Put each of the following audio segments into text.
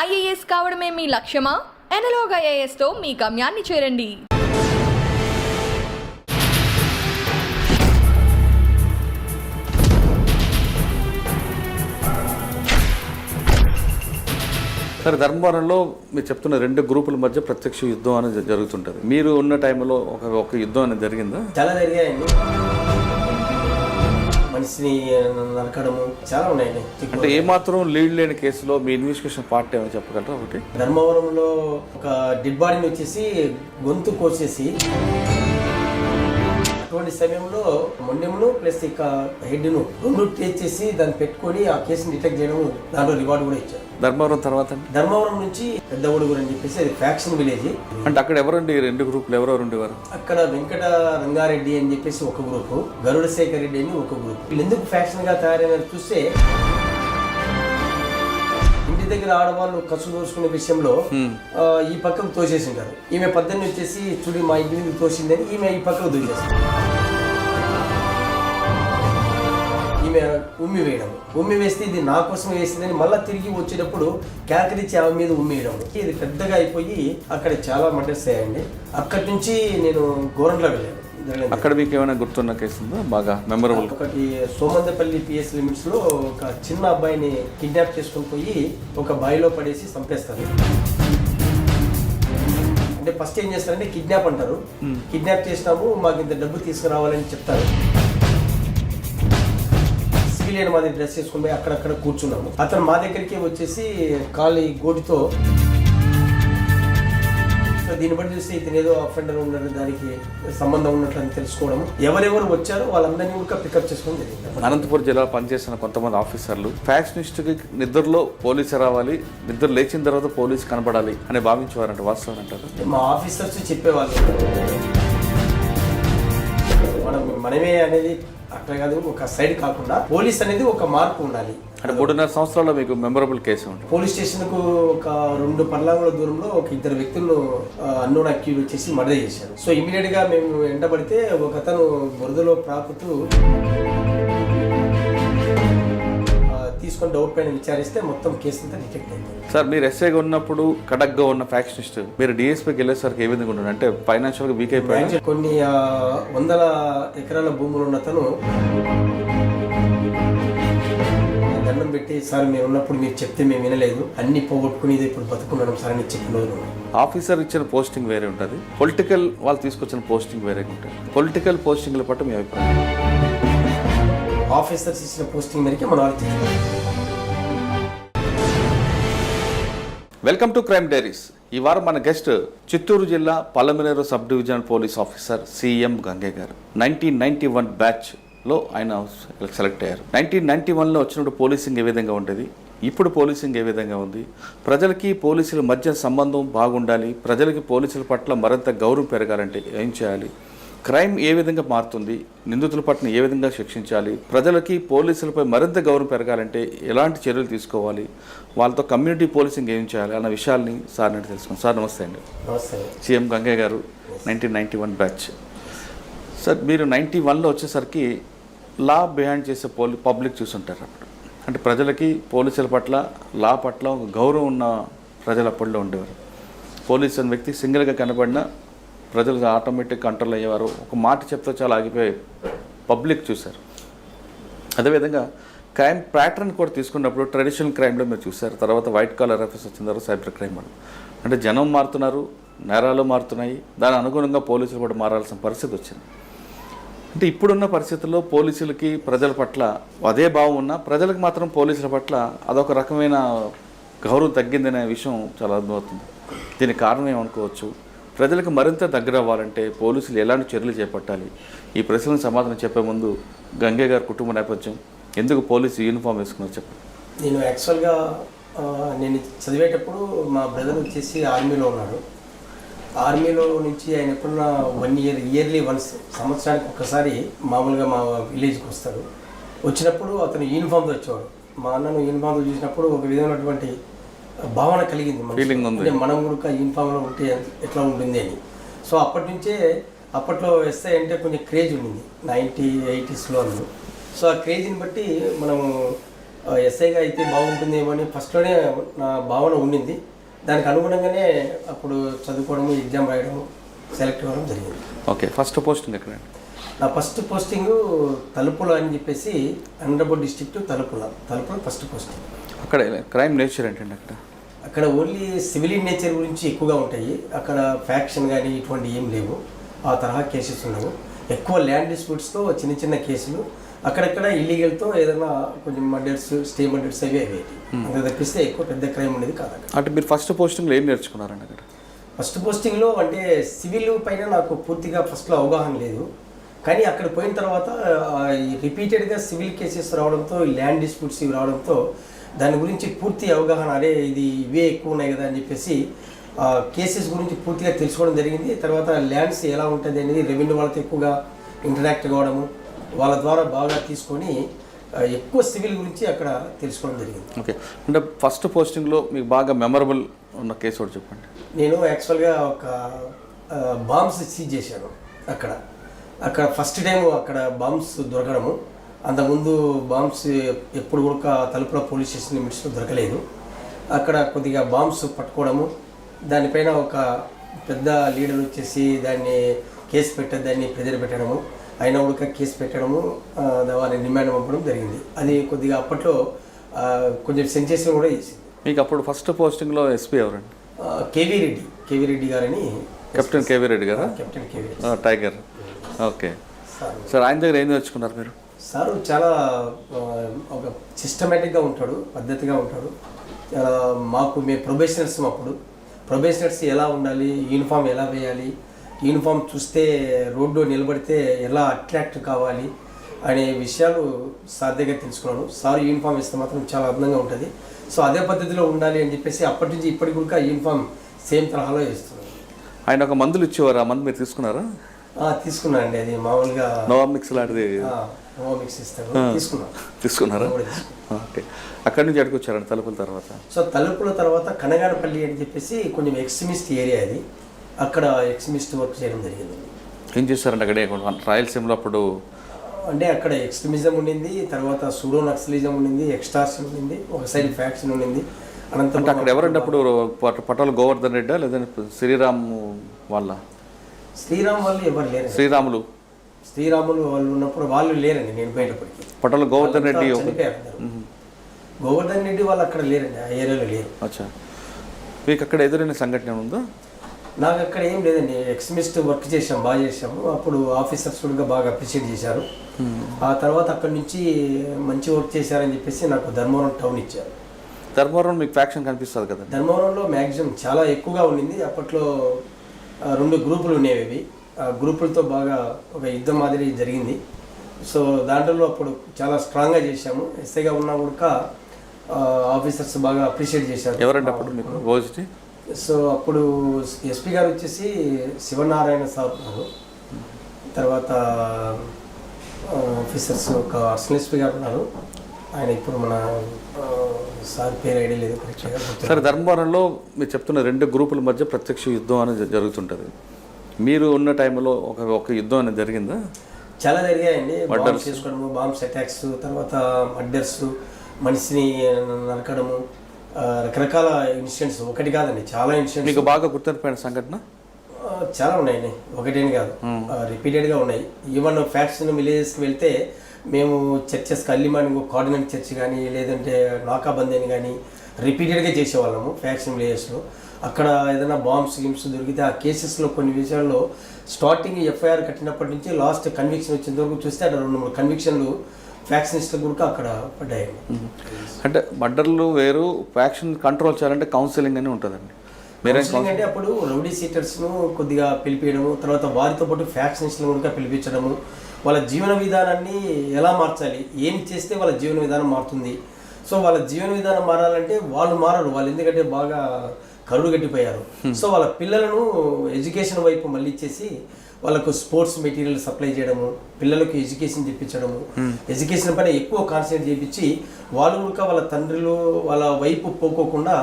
IAS కావడమే మీ లక్ష్యమా? Analogue ఐఏఎస్తో మీ గమ్యాన్ని చేరండి. సరే, ధర్మవరంలో మీరు చెప్తున్న 2 గ్రూపుల మధ్య ప్రత్యక్ష యుద్ధం అనేది జరుగుతుంటుంది. మీరు ఉన్న టైంలో ఒక యుద్ధం అనేది జరిగిందా? చాలా జరిగాయండి. మనిషిని నరకడము చాలా ఉన్నాయండి. అంటే ఏమాత్రం లీడ్ లేని కేసులో మీ ఇన్వెస్టిగేషన్ పార్ట్ ఏమో చెప్పగలరా? ఒకటి ధర్మవరంలో ఒక డెడ్ బాడీని వచ్చేసి గొంతు కోసేసి, అటువంటి సమయంలో మొండెమును ప్లస్ ఇక హెడ్ను 2 టేస్ట్ చేసి దాన్ని పెట్టుకొని ఆ కేసుని డిటెక్ట్ చేయడం, దాంట్లో రివార్డు కూడా ఇచ్చారు. ధర్మవరం తర్వాత ధర్మవరం నుంచి పెద్ద ఊడుగురు అని చెప్పేసి అది ఫ్యాక్షన్ విలేజ్. అంటే అక్కడ ఎవరండి 2 గ్రూపులు ఎవరెవరు ఉండేవారు? అక్కడ వెంకట రంగారెడ్డి అని చెప్పేసి ఒక గ్రూపు, గరుడ శేఖర్ రెడ్డి అని ఒక గ్రూప్. వీళ్ళు ఎందుకు ఫ్యాక్షన్ గా తయారైన చూస్తే, ఇంటి దగ్గర ఆడవాళ్ళు కసు దోసుకునే విషయంలో ఈ పక్కకు తోసేసింటారు. ఈమె 18 వచ్చేసి చూడి మా ఇంటి మీద తోసిందని ఈమె ఈ పక్కకు దోచేస్తారు. ఈమె ఉమ్మి వేయడం, ఉమ్మి వేస్తే ఇది నా కోసం వేసిందని మళ్ళీ తిరిగి వచ్చేటప్పుడు కేకరించి ఆమె మీద ఉమ్మి వేయడం, ఇది పెద్దగా అయిపోయి అక్కడ చాలా మర్డర్స్ అయ్యాయండి. అక్కడి నుంచి నేను గోరంట్ల వెళ్ళాను. అక్కడ మీకు ఏమైనా గుర్తున్న కేసు ఉందా బాగా మెమరబుల్? ఒకటి సోమందపల్లి పిఎస్ లిమిట్స్ లో ఒక చిన్న అబ్బాయిని కిడ్నాప్ చేసుకుని పోయి ఒక బావిలో పడేసి చంపేస్తారు. అంటే ఫస్ట్ ఏం చేస్తారంటే కిడ్నాప్ అంటారు, కిడ్నాప్ చేసినాము మాకు ఇంత డబ్బు తీసుకురావాలని చెప్తారు. సివిలియన్ మాది డ్రెస్ చేసుకుని పోయి అక్కడక్కడ కూర్చున్నాము. అతను మా దగ్గరికి వచ్చేసి ఖాళీ గోటితో, దీన్ని బట్టి చూస్తే ఇతను ఏదో అఫెండర్ ఉన్నట్టు, దానికి సంబంధం ఉన్నట్లు అని తెలుసుకోవడం, ఎవరెవరు వచ్చారో వాళ్ళందరినీ కూడా పికప్ చేసుకోవడం జరిగింది. అనంతపురం జిల్లా పనిచేసిన కొంతమంది ఆఫీసర్లు ఫ్యాక్షనిస్ట్కి నిద్రలో పోలీసు రావాలి, నిద్ర లేచిన తర్వాత పోలీసు కనబడాలి అని భావించేవారంట. వాస్తవం అంటారు? మా ఆఫీసర్స్ చెప్పేవాళ్ళు మనమే అనేది అట్లా కాదు, ఒక సైడ్ కాకుండా పోలీస్ అనేది ఒక మార్పు ఉండాలి. అంటే 3.5 సంవత్సరాల్లో మీకు మెమరబుల్ కేసు ఉంది. పోలీస్ స్టేషన్ కు ఒక 2 పర్లాంగుల దూరంలో ఒక 2 వ్యక్తులను అన్నోన్ అక్యూజ్ వచ్చేసి మర్డర్ చేశారు. సో ఇమీడియట్ గా మేము వెంటబడితే ఒక అతను బురదలో ప్రాకుతూ తీసుకొని డౌట్ పైన విచారిస్తే మొత్తం కేసు అంతా డిటెక్ట్ అయింది. సార్, మీరు ఎస్ఐగా ఉన్నప్పుడు కడక్గా ఉన్న ఫ్యాక్షనిస్ట్ మీరు డిఎస్పీకి వెళ్ళేసరికి ఏ విధంగా ఉండదు? అంటే ఫైనాన్షియల్ గా వీక్ అయిపోయింది. కొన్ని 100 ఎకరాల భూములు ఉన్న అతను దండం పెట్టి, సార్ మేము ఉన్నప్పుడు మీరు చెప్తే మేము వినలేదు, అన్ని పోగొట్టుకునేది ఇప్పుడు బతుకున్నాం సార్ అని చెప్పిన రోజు. ఆఫీసర్ ఇచ్చిన పోస్టింగ్ వేరే ఉంటుంది, పొలిటికల్ వాళ్ళు తీసుకొచ్చిన పోస్టింగ్ వేరే ఉంటుంది. పొలిటికల్ పోస్టింగ్ల పట్ల మీ అభిప్రాయం? ఆఫీసర్స్ ఇచ్చిన పోస్టింగ్ మేరకే మన వాళ్ళు. Welcome to crime diaries. ఈ వారం మన గెస్ట్ చిత్తూరు జిల్లా Palamaner sub divisional police officer CM Gangaiah garu. 1991 బ్యాచ్లో ఆయన సెలెక్ట్ అయ్యారు. 1991లో వచ్చినప్పుడు పోలీసింగ్ ఏ విధంగా ఉండేది, ఇప్పుడు పోలీసింగ్ ఏ విధంగా ఉంది, ప్రజలకి పోలీసుల మధ్య సంబంధం బాగుండాలి, ప్రజలకి పోలీసుల పట్ల మరింత గౌరవం పెరగాలంటే ఏం చేయాలి, క్రైమ్ ఏ విధంగా మారుతుంది, నిందితుల పట్ల ఏ విధంగా శిక్షించాలి, ప్రజలకి పోలీసులపై మరింత గౌరవం పెరగాలంటే ఎలాంటి చర్యలు తీసుకోవాలి, వాళ్ళతో కమ్యూనిటీ పోలీసింగ్ ఏం చేయాలి అన్న విషయాల్ని సార్ అంటే తెలుసుకున్నాం. సార్ నమస్తే అండి. నమస్తే. CM Gangaiah garu, 1991 batch. Sir, మీరు 91లో వచ్చేసరికి లా బిహైండ్ చేసే పబ్లిక్ చూసుంటారు అప్పుడు. అంటే ప్రజలకి పోలీసుల పట్ల లా పట్ల ఒక గౌరవం ఉన్న ప్రజలు అప్పట్లో ఉండేవారు. పోలీసు అనే వ్యక్తి సింగిల్గా కనబడినా ప్రజలు ఆటోమేటిక్ కంట్రోల్ అయ్యేవారు. ఒక మాట చెప్తే చాలా ఆగిపోయి పబ్లిక్ చూశారు. అదేవిధంగా క్రైమ్ ప్యాటర్న్ కూడా తీసుకున్నప్పుడు ట్రెడిషనల్ క్రైమ్లో మీరు చూశారు. తర్వాత వైట్ కాలర్ ఆఫీస్ వచ్చిన తర్వాత సైబర్ క్రైమ్ అని. అంటే జనం మారుతున్నారు, నేరాలు మారుతున్నాయి, దాని అనుగుణంగా పోలీసులు కూడా మారాల్సిన పరిస్థితి వచ్చింది. అంటే ఇప్పుడున్న పరిస్థితుల్లో పోలీసులకి ప్రజల పట్ల అదే భావం ఉన్నా ప్రజలకు మాత్రం పోలీసుల పట్ల అదొక రకమైన గౌరవం తగ్గిందనే విషయం చాలా అర్థమవుతుంది. దీనికి కారణం ఏమనుకోవచ్చు? ప్రజలకు మరింత దగ్గర అవ్వాలంటే పోలీసులు ఎలాంటి చర్యలు చేపట్టాలి? ఈ ప్రశ్నలకు సమాధానం చెప్పే ముందు గంగయ్య గారి కుటుంబ నేపథ్యం, ఎందుకు పోలీసు యూనిఫామ్ వేసుకున్నారు చెప్పండి. నేను యాక్చువల్గా నేను చదివేటప్పుడు మా బ్రదర్ వచ్చేసి ఆర్మీలో ఉన్నాడు. ఆర్మీలో నుంచి ఆయన ఎప్పుడున్న 1 year ఇయర్లీ వన్స్, సంవత్సరానికి ఒకసారి మామూలుగా మా విలేజ్కి వస్తాడు. వచ్చినప్పుడు అతను యూనిఫామ్తో వచ్చేవాడు. మా అన్నను యూనిఫామ్తో చూసినప్పుడు ఒక విధమైనటువంటి భావన కలిగింది, అంటే మనం కూడా యూనిఫామ్లో ఉంటే ఎట్లా ఉంటుంది అని. సో అప్పటి నుంచే, అప్పట్లో ఎస్ఐ అంటే కొంచెం క్రేజ్ ఉండింది 1980s. సో ఆ క్రేజ్ని బట్టి మనము ఎస్ఐగా అయితే బాగుంటుందేమో అని ఫస్ట్లోనే నా భావన ఉండింది. దానికి అనుగుణంగానే అప్పుడు చదువుకోవడము, ఎగ్జామ్ రాయడము, సెలెక్ట్ అవ్వడం జరిగింది. ఓకే, ఫస్ట్ పోస్టింగ్ ఎక్కడండి? నా ఫస్ట్ పోస్టింగ్ తలుపుల అని చెప్పేసి అనంతపురం డిస్ట్రిక్ట్ తలుపుల ఫస్ట్ పోస్టింగ్. అక్కడ క్రైమ్ నేచర్ ఏంటండి? అక్కడ ఓన్లీ సివిలియన్ నేచర్ గురించి ఎక్కువగా ఉంటాయి. అక్కడ ఫ్యాక్షన్ కానీ ఇటువంటి ఏం లేవు, ఆ తరహా కేసెస్ ఉండవు. ఎక్కువ ల్యాండ్ డిస్ప్యూట్స్తో చిన్న చిన్న కేసులు, అక్కడక్కడ ఇల్లీగల్తో ఏదైనా కొంచెం మర్డర్స్, స్టే మర్డర్స్ అవి అంత తప్పిస్తే ఎక్కువ పెద్ద క్రైమ్ ఉండేది కాదు. అంటే మీరు ఫస్ట్ పోస్టింగ్లో ఏం నేర్చుకున్నారండి అక్కడ? ఫస్ట్ పోస్టింగ్లో అంటే సివిల్ పైన నాకు పూర్తిగా ఫస్ట్లో అవగాహన లేదు. కానీ అక్కడ పోయిన తర్వాత రిపీటెడ్గా సివిల్ కేసెస్ రావడంతో, ల్యాండ్ డిస్ప్యూట్స్ ఇవి రావడంతో దాని గురించి పూర్తి అవగాహన, అరే ఇది ఇవే ఎక్కువ ఉన్నాయి కదా అని చెప్పేసి కేసెస్ గురించి పూర్తిగా తెలుసుకోవడం జరిగింది. తర్వాత ల్యాండ్స్ ఎలా ఉంటుంది అనేది రెవెన్యూ వాళ్ళతో ఎక్కువగా ఇంటరాక్ట్ కావడము, వాళ్ళ ద్వారా బాగా తీసుకొని ఎక్కువ సివిల్ గురించి అక్కడ తెలుసుకోవడం జరిగింది. ఓకే, అంటే ఫస్ట్ పోస్టింగ్లో మీకు బాగా మెమరబుల్ ఉన్న కేసు ఒకటి చెప్పండి. నేను యాక్చువల్గా ఒక బాంబ్స్ సీజ్ చేశాను అక్కడ ఫస్ట్ టైం అక్కడ బాంబ్స్ దొరకడము. అంతకుముందు బాంబ్స్ ఎప్పుడు కూడా తలుపుల పోలీస్ స్టేషన్ లిమిట్స్లో దొరకలేదు. అక్కడ కొద్దిగా బాంబ్స్ పట్టుకోవడము, దానిపైన ఒక పెద్ద లీడర్ వచ్చేసి దాన్ని కేసు దాన్ని ప్రెజర్ పెట్టడము, అయినా కూడా కేసు పెట్టడము, వారిని రిమాండ్ పంపడం జరిగింది. అది కొద్దిగా అప్పట్లో కొంచెం సెన్సేషన్ కూడా చేసింది. మీకు అప్పుడు ఫస్ట్ పోస్టింగ్లో ఎస్పీ ఎవరండి? కేవీ రెడ్డి గారని. కెప్టెన్ కేవీ రెడ్డి గారా? Captain KV tiger. Okay sir, ఆయన దగ్గర ఏం నేర్చుకున్నారు మీరు? సారు చాలా ఒక సిస్టమేటిక్గా ఉంటాడు, పద్ధతిగా ఉంటాడు. మేము ప్రొబేషనర్స్ ఎలా ఉండాలి, యూనిఫామ్ ఎలా వేయాలి, యూనిఫామ్ చూస్తే రోడ్డు నిలబడితే ఎలా అట్రాక్ట్ కావాలి అనే విషయాలు సార్ దగ్గర తెలుసుకున్నాను. సార్ యూనిఫామ్ వేస్తే మాత్రం చాలా అందంగా ఉంటుంది. సో అదే పద్ధతిలో ఉండాలి అని చెప్పేసి అప్పటి నుంచి ఇప్పటికి కూడా యూనిఫామ్ సేమ్ తరహాలో వేస్తున్నాను. ఆయన ఒక మందులు ఇచ్చేవారు, ఆ మందు మీరు తీసుకున్నారా? తీసుకున్నానండి. అది మామూలుగా నోవామిక్స్ లాంటిది తీసుకున్నారా? ఓకే, అక్కడి నుంచి అడుగుచ్చారండి తలుపుల తర్వాత? సో తలుపుల తర్వాత కనగానపల్లి అని చెప్పేసి కొంచెం ఎక్స్ట్రీమిస్ట్ ఏరియా, అది అక్కడ ఎక్స్ట్రీమిస్ట్ వర్క్ చేయడం జరిగింది. ఏం చేశారండి అక్కడ? రాయలసీమలో అప్పుడు అంటే అక్కడ ఎక్స్ట్రీమిజం ఉండింది, తర్వాత సూడో నక్సలిజం ఉండింది, ఎక్స్టార్షన్ ఉండింది, ఒక సైడ్ ఫ్యాక్షన్ ఉండింది. అంటే అక్కడ ఎవరండి అప్పుడు? పటాల గోవర్ధన్ రెడ్డా లేదంటే శ్రీరామ్ వాళ్ళ? శ్రీరామ్ వాళ్ళు ఎవరు లేరు. శ్రీరాములు వాళ్ళు ఉన్నప్పుడు వాళ్ళు లేరండి. నేను పోయేటప్పటికి పటాల గోవర్ధన్ రెడ్డి గోవర్ధన్ రెడ్డి వాళ్ళు అక్కడ లేరండి, ఆ ఏరియాలో లేరు. అచ్చా, మీకు అక్కడ ఎదురైన సంఘటన ఉందా? నాకు అక్కడ ఏం లేదండి. ఎక్స్ట్రీమిస్ట్ వర్క్ బాగా చేసాము. అప్పుడు ఆఫీసర్స్ కూడా బాగా అప్రిషియేట్ చేశారు. ఆ తర్వాత అక్కడి నుంచి మంచి వర్క్ చేశారని చెప్పేసి నాకు ధర్మవరం టౌన్ ఇచ్చారు. ధర్మవరం మీకు ఫ్యాక్షన్ కనిపిస్తుంది కదా? ధర్మవరంలో మ్యాక్సిమం చాలా ఎక్కువగా ఉండింది. అప్పట్లో 2 గ్రూపులు ఉండేవి. ఆ గ్రూపులతో బాగా ఒక యుద్ధం మాదిరి జరిగింది. సో దాంట్లో అప్పుడు చాలా స్ట్రాంగ్గా చేశాము. ఎస్ఐగా ఉన్నా కూడా ఆఫీసర్స్ బాగా అప్రిషియేట్ చేశారు. ఎవరంటే అప్పుడు మీకు ఓజిటీ? సో అప్పుడు ఎస్పీ గారు వచ్చేసి శివనారాయణ సార్ ఉన్నారు. తర్వాత ఆఫీసర్స్ ఒక అర్సనల్ ఎస్పీ గారు ఉన్నారు. ఆయన ఇప్పుడు మన సార్ పేరు ఐడియా లేదు కరెక్ట్గా. సరే, ధర్మవరంలో మీరు చెప్తున్న 2 గ్రూపుల మధ్య ప్రత్యక్ష యుద్ధం అనేది జరుగుతుంటుంది. మీరు ఉన్న టైంలో ఒక యుద్ధం అనేది జరిగిందా? చాలా జరిగాయండి. బాంబ్స్ చేసుకోవడము, బాంబ్స్ అటాక్స్, తర్వాత మర్డర్స్, మనిషిని నరకడము, రకరకాల ఇన్సిడెంట్స్. ఒకటి కాదండి, చాలా ఇన్సిడెంట్స్. మీకు బాగా గుర్తుండిపోయిన సంఘటన? చాలా ఉన్నాయండి, ఒకటేని కాదు, రిపీటెడ్గా ఉన్నాయి. ఈవెన్ ఫ్యాక్షన్ విలేజెస్కి వెళ్తే మేము చర్చెస్కి అర్లీ మార్నింగ్ కోఆర్డినేట్ చర్చ్ కానీ లేదంటే నాకాబందీ అని కానీ రిపీటెడ్గా చేసేవాళ్ళము ఫ్యాక్షన్ విలేజెస్లో. అక్కడ ఏదైనా బాంబ్స్ గిమ్స్ దొరికితే ఆ కేసెస్లో కొన్ని విషయాల్లో స్టార్టింగ్ ఎఫ్ఐఆర్ కట్టినప్పటి నుంచి లాస్ట్ కన్విక్షన్ వచ్చేంత వరకు చూస్తే అక్కడ 2-3 కన్విక్షన్లు ఫ్యాక్షనిస్టులు కూడా అక్కడ పడ్డాయి. అంటే మర్డర్లు వేరు, ఫ్యాక్షన్ కంట్రోల్ చేయాలంటే కౌన్సిలింగ్ అని ఉంటుందండి. కౌన్సిలింగ్ అంటే అప్పుడు రౌడీ సీటర్స్ను కొద్దిగా పిలిపించడము, తర్వాత వారితో పాటు ఫ్యాక్షనిస్టులను కూడా పిలిపించడము, వాళ్ళ జీవన విధానాన్ని ఎలా మార్చాలి, ఏం చేస్తే వాళ్ళ జీవన విధానం మారుతుంది. సో వాళ్ళ జీవన విధానం మారాలంటే వాళ్ళు మారరు, వాళ్ళు ఎందుకంటే బాగా కరుడు గట్టిపోయారు. సో వాళ్ళ పిల్లలను ఎడ్యుకేషన్ వైపు మళ్ళీ ఇచ్చేసి వాళ్ళకు స్పోర్ట్స్ మెటీరియల్ సప్లై చేయడము, పిల్లలకు ఎడ్యుకేషన్ చెప్పించడము, ఎడ్యుకేషన్ పైన ఎక్కువ కాన్సన్ట్రేట్ చేయించి వాళ్ళు కూడా వాళ్ళ తండ్రులు వాళ్ళ వైపు పోకోకుండా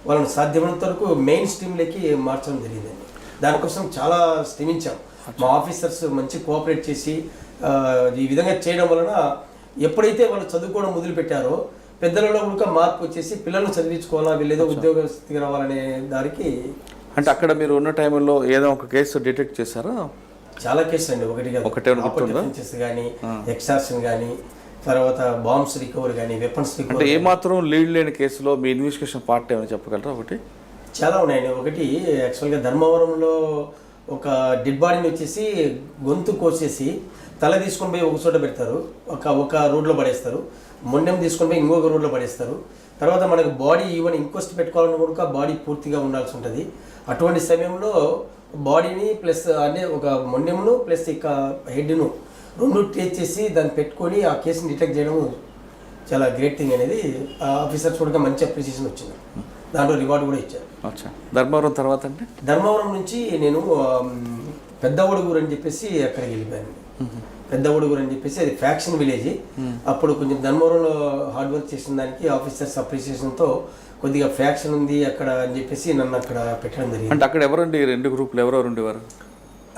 వాళ్ళని సాధ్యమైనంత వరకు మెయిన్ స్ట్రీమ్లోకి మార్చడం జరిగిందండి. దానికోసం చాలా శ్రమించాం. మా ఆఫీసర్స్ మంచి కోఆపరేట్ చేసి ఈ విధంగా చేయడం వలన ఎప్పుడైతే వాళ్ళు చదువుకోవడం మొదలుపెట్టారో పెద్దలలో కూడా మార్పు వచ్చేసి పిల్లల్ని చదివించుకోవాలా, వీళ్ళేదో ఉద్యోగస్తుగా రావాలనే దానికి. అంటే అక్కడ మీరు ఉన్న టైంలో ఏదో ఒక కేసు డిటెక్ట్ చేశారా? చాలా కేసులు అండి, ఒకటే కానీ ఎక్స్టార్షన్ కానీ, తర్వాత బాంబ్స్ రికవరీ కానీ, వెపన్స్ అంటే రికవరీ. ఏమాత్రం లీడ్ లేని కేసులో మీ ఇన్వెస్టిగేషన్ పార్ట్ ఏమైనా చెప్పగలరా? ఒకటి చాలా ఉన్నాయండి. ఒకటి యాక్చువల్గా ధర్మవరంలో ఒక డెడ్ బాడీని వచ్చేసి గొంతు కోసేసి తల తీసుకొని పోయి ఒక చోట పెడతారు, ఒక రోడ్లో పడేస్తారు. మొండెం తీసుకొని పోయి ఇంకొక రోడ్లో పడేస్తారు. తర్వాత మనకు బాడీ ఈవెన్ ఇంక్వెస్ట్ పెట్టుకోవాలని కూడా బాడీ పూర్తిగా ఉండాల్సి ఉంటుంది. అటువంటి సమయంలో బాడీని ప్లస్ అంటే ఒక మొండెంను ప్లస్ ఇక హెడ్ను రెండు ట్రేస్ చేసి దాన్ని పెట్టుకొని ఆ కేసుని డిటెక్ట్ చేయడం చాలా గ్రేట్ థింగ్ అనేది. ఆఫీసర్స్ కూడా మంచి అప్రిసియేషన్ వచ్చింది, దాంట్లో రివార్డు కూడా ఇచ్చారు. ధర్మవరం తర్వాత అంటే ధర్మవరం నుంచి నేను పెద్ద ఒడుగురు అని చెప్పేసి అక్కడికి వెళ్ళిపోయాను. పెద్ద ఒడుగురు అని చెప్పేసి అది ఫ్యాక్షన్ విలేజ్. అప్పుడు కొంచెం ధర్మవరంలో హార్డ్ వర్క్ చేసిన దానికి ఆఫీసర్స్ అప్రిసియేషన్తో కొద్దిగా ఫ్యాక్షన్ ఉంది అక్కడ అని చెప్పేసి నన్ను అక్కడ పెట్టడం జరిగింది. అంటే అక్కడ ఎవరండి రెండు గ్రూపులు ఎవరెవరు ఉండేవారు?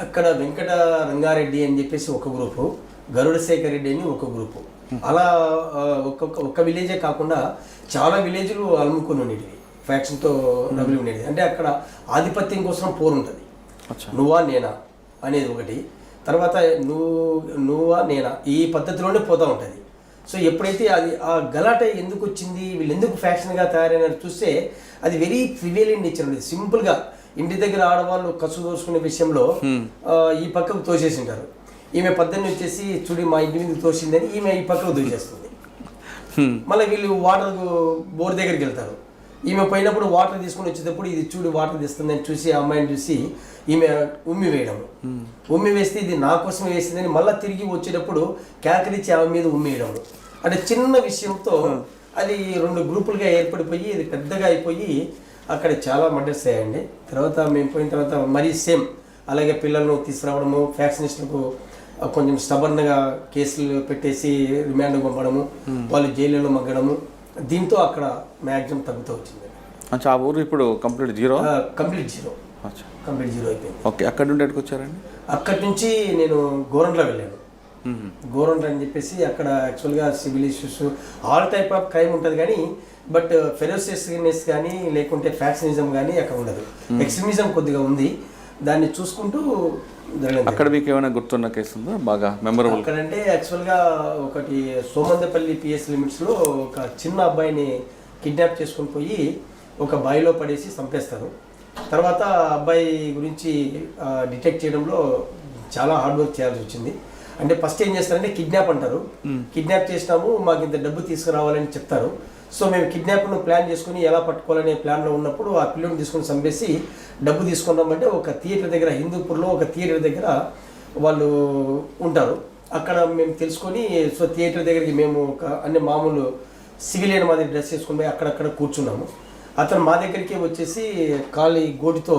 అక్కడ వెంకట రంగారెడ్డి అని చెప్పేసి ఒక గ్రూపు, గరుడ శేఖర్ రెడ్డి అని ఒక గ్రూపు. అలా ఒక్క విలేజే కాకుండా చాలా విలేజ్లు అలుముకొని ఉండేవి, ఫ్యాక్షన్తో నవ్వులు ఉండేది. అంటే అక్కడ ఆధిపత్యం కోసం పోరు ఉంటుంది, నువ్వా నేనా అనేది ఒకటి. తర్వాత నువ్వా నేనా ఈ పద్ధతిలోనే పోతూ ఉంటుంది. సో ఎప్పుడైతే అది ఆ గలాట ఎందుకు వచ్చింది, వీళ్ళు ఎందుకు ఫ్యాక్షన్గా తయారైనారు చూస్తే అది వెరీ ట్రివియల్ నేచర్ ఉండేది. సింపుల్గా ఇంటి దగ్గర ఆడవాళ్ళు కసు దోసుకునే విషయంలో ఈ పక్కకు తోసేసింటారు. ఈమె 18 వచ్చేసి చూడి మా ఇంటి మీద తోసిందని ఈమె ఈ పక్కకు దోచేస్తుంది. మళ్ళీ వీళ్ళు వాటర్ బోర్ దగ్గరికి వెళ్తారు. ఈమె పోయినప్పుడు వాటర్ తీసుకుని వచ్చేటప్పుడు ఇది చూడు వాటర్ తెస్తుందని చూసి ఆ అమ్మాయిని చూసి ఈమె ఉమ్మి వేయడము, ఉమ్మి వేస్తే ఇది నా కోసం వేసిందని మళ్ళీ తిరిగి వచ్చేటప్పుడు కేకరించి ఆమె మీద ఉమ్మి వేయడము. అంటే చిన్న విషయంతో అది 2 గ్రూపులుగా ఏర్పడిపోయి ఇది పెద్దగా అయిపోయి అక్కడ చాలా మర్డర్స్ అయ్యాయండి. తర్వాత మేము పోయిన తర్వాత మరీ సేమ్ అలాగే పిల్లలను తీసుకురావడము, ఫ్యాక్షనిస్టులకు కొంచెం స్టబర్న్గా కేసులు పెట్టేసి రిమాండ్ పంపడము, వాళ్ళు జైలులో మగ్గడము. దీంతో అక్కడ మ్యాక్సిమం తగ్గుతూ వచ్చింది. ఆ ఊరు ఇప్పుడు కంప్లీట్ జీరో అయిపోయింది. ఓకే, అక్కడ నుండి ఎక్కడికి వచ్చారండి? అక్కడి నుంచి నేను గోరంట్ల వెళ్ళాను. గోరంట్ల అని చెప్పేసి అక్కడ యాక్చువల్గా civil issues all type of crime ఉంటుంది కానీ బట్ ఫెరోసియస్నెస్ కానీ లేకుంటే ఫ్యాక్షనిజం కానీ అక్కడ ఉండదు. ఎక్స్ట్రీమిజం కొద్దిగా ఉంది, దాన్ని చూసుకుంటూ అక్కడ మీకు ఏమైనా గుర్తున్న కేసు ఉందా బాగా మెమరబుల్? అక్కడంటే యాక్చువల్గా ఒకటి సోమందపల్లి పిఎస్ లిమిట్స్లో ఒక చిన్న అబ్బాయిని కిడ్నాప్ చేసుకొని పోయి ఒక బావిలో పడేసి చంపేస్తారు. తర్వాత అబ్బాయి గురించి డిటెక్ట్ చేయడంలో చాలా హార్డ్ వర్క్ చేయాల్సి వచ్చింది. అంటే ఫస్ట్ ఏం చేస్తారంటే కిడ్నాప్ అంటారు, కిడ్నాప్ చేసినాము మాకు ఇంత డబ్బు తీసుకురావాలని చెప్తారు. సో మేము కిడ్నాప్ను ప్లాన్ చేసుకుని ఎలా పట్టుకోవాలనే ప్లాన్లో ఉన్నప్పుడు ఆ పిల్లని తీసుకొని చంపేసి డబ్బు తీసుకున్నామంటే ఒక థియేటర్ దగ్గర, హిందూపూర్లో ఒక థియేటర్ దగ్గర వాళ్ళు ఉంటారు. అక్కడ మేము తెలుసుకొని సో థియేటర్ దగ్గరికి మేము ఒక అన్ని మామూలు సివిలియన్ మాదిరి డ్రెస్ చేసుకుని పోయి అక్కడక్కడ కూర్చున్నాము. అతను మా దగ్గరికి వచ్చేసి ఖాళీ గోటితో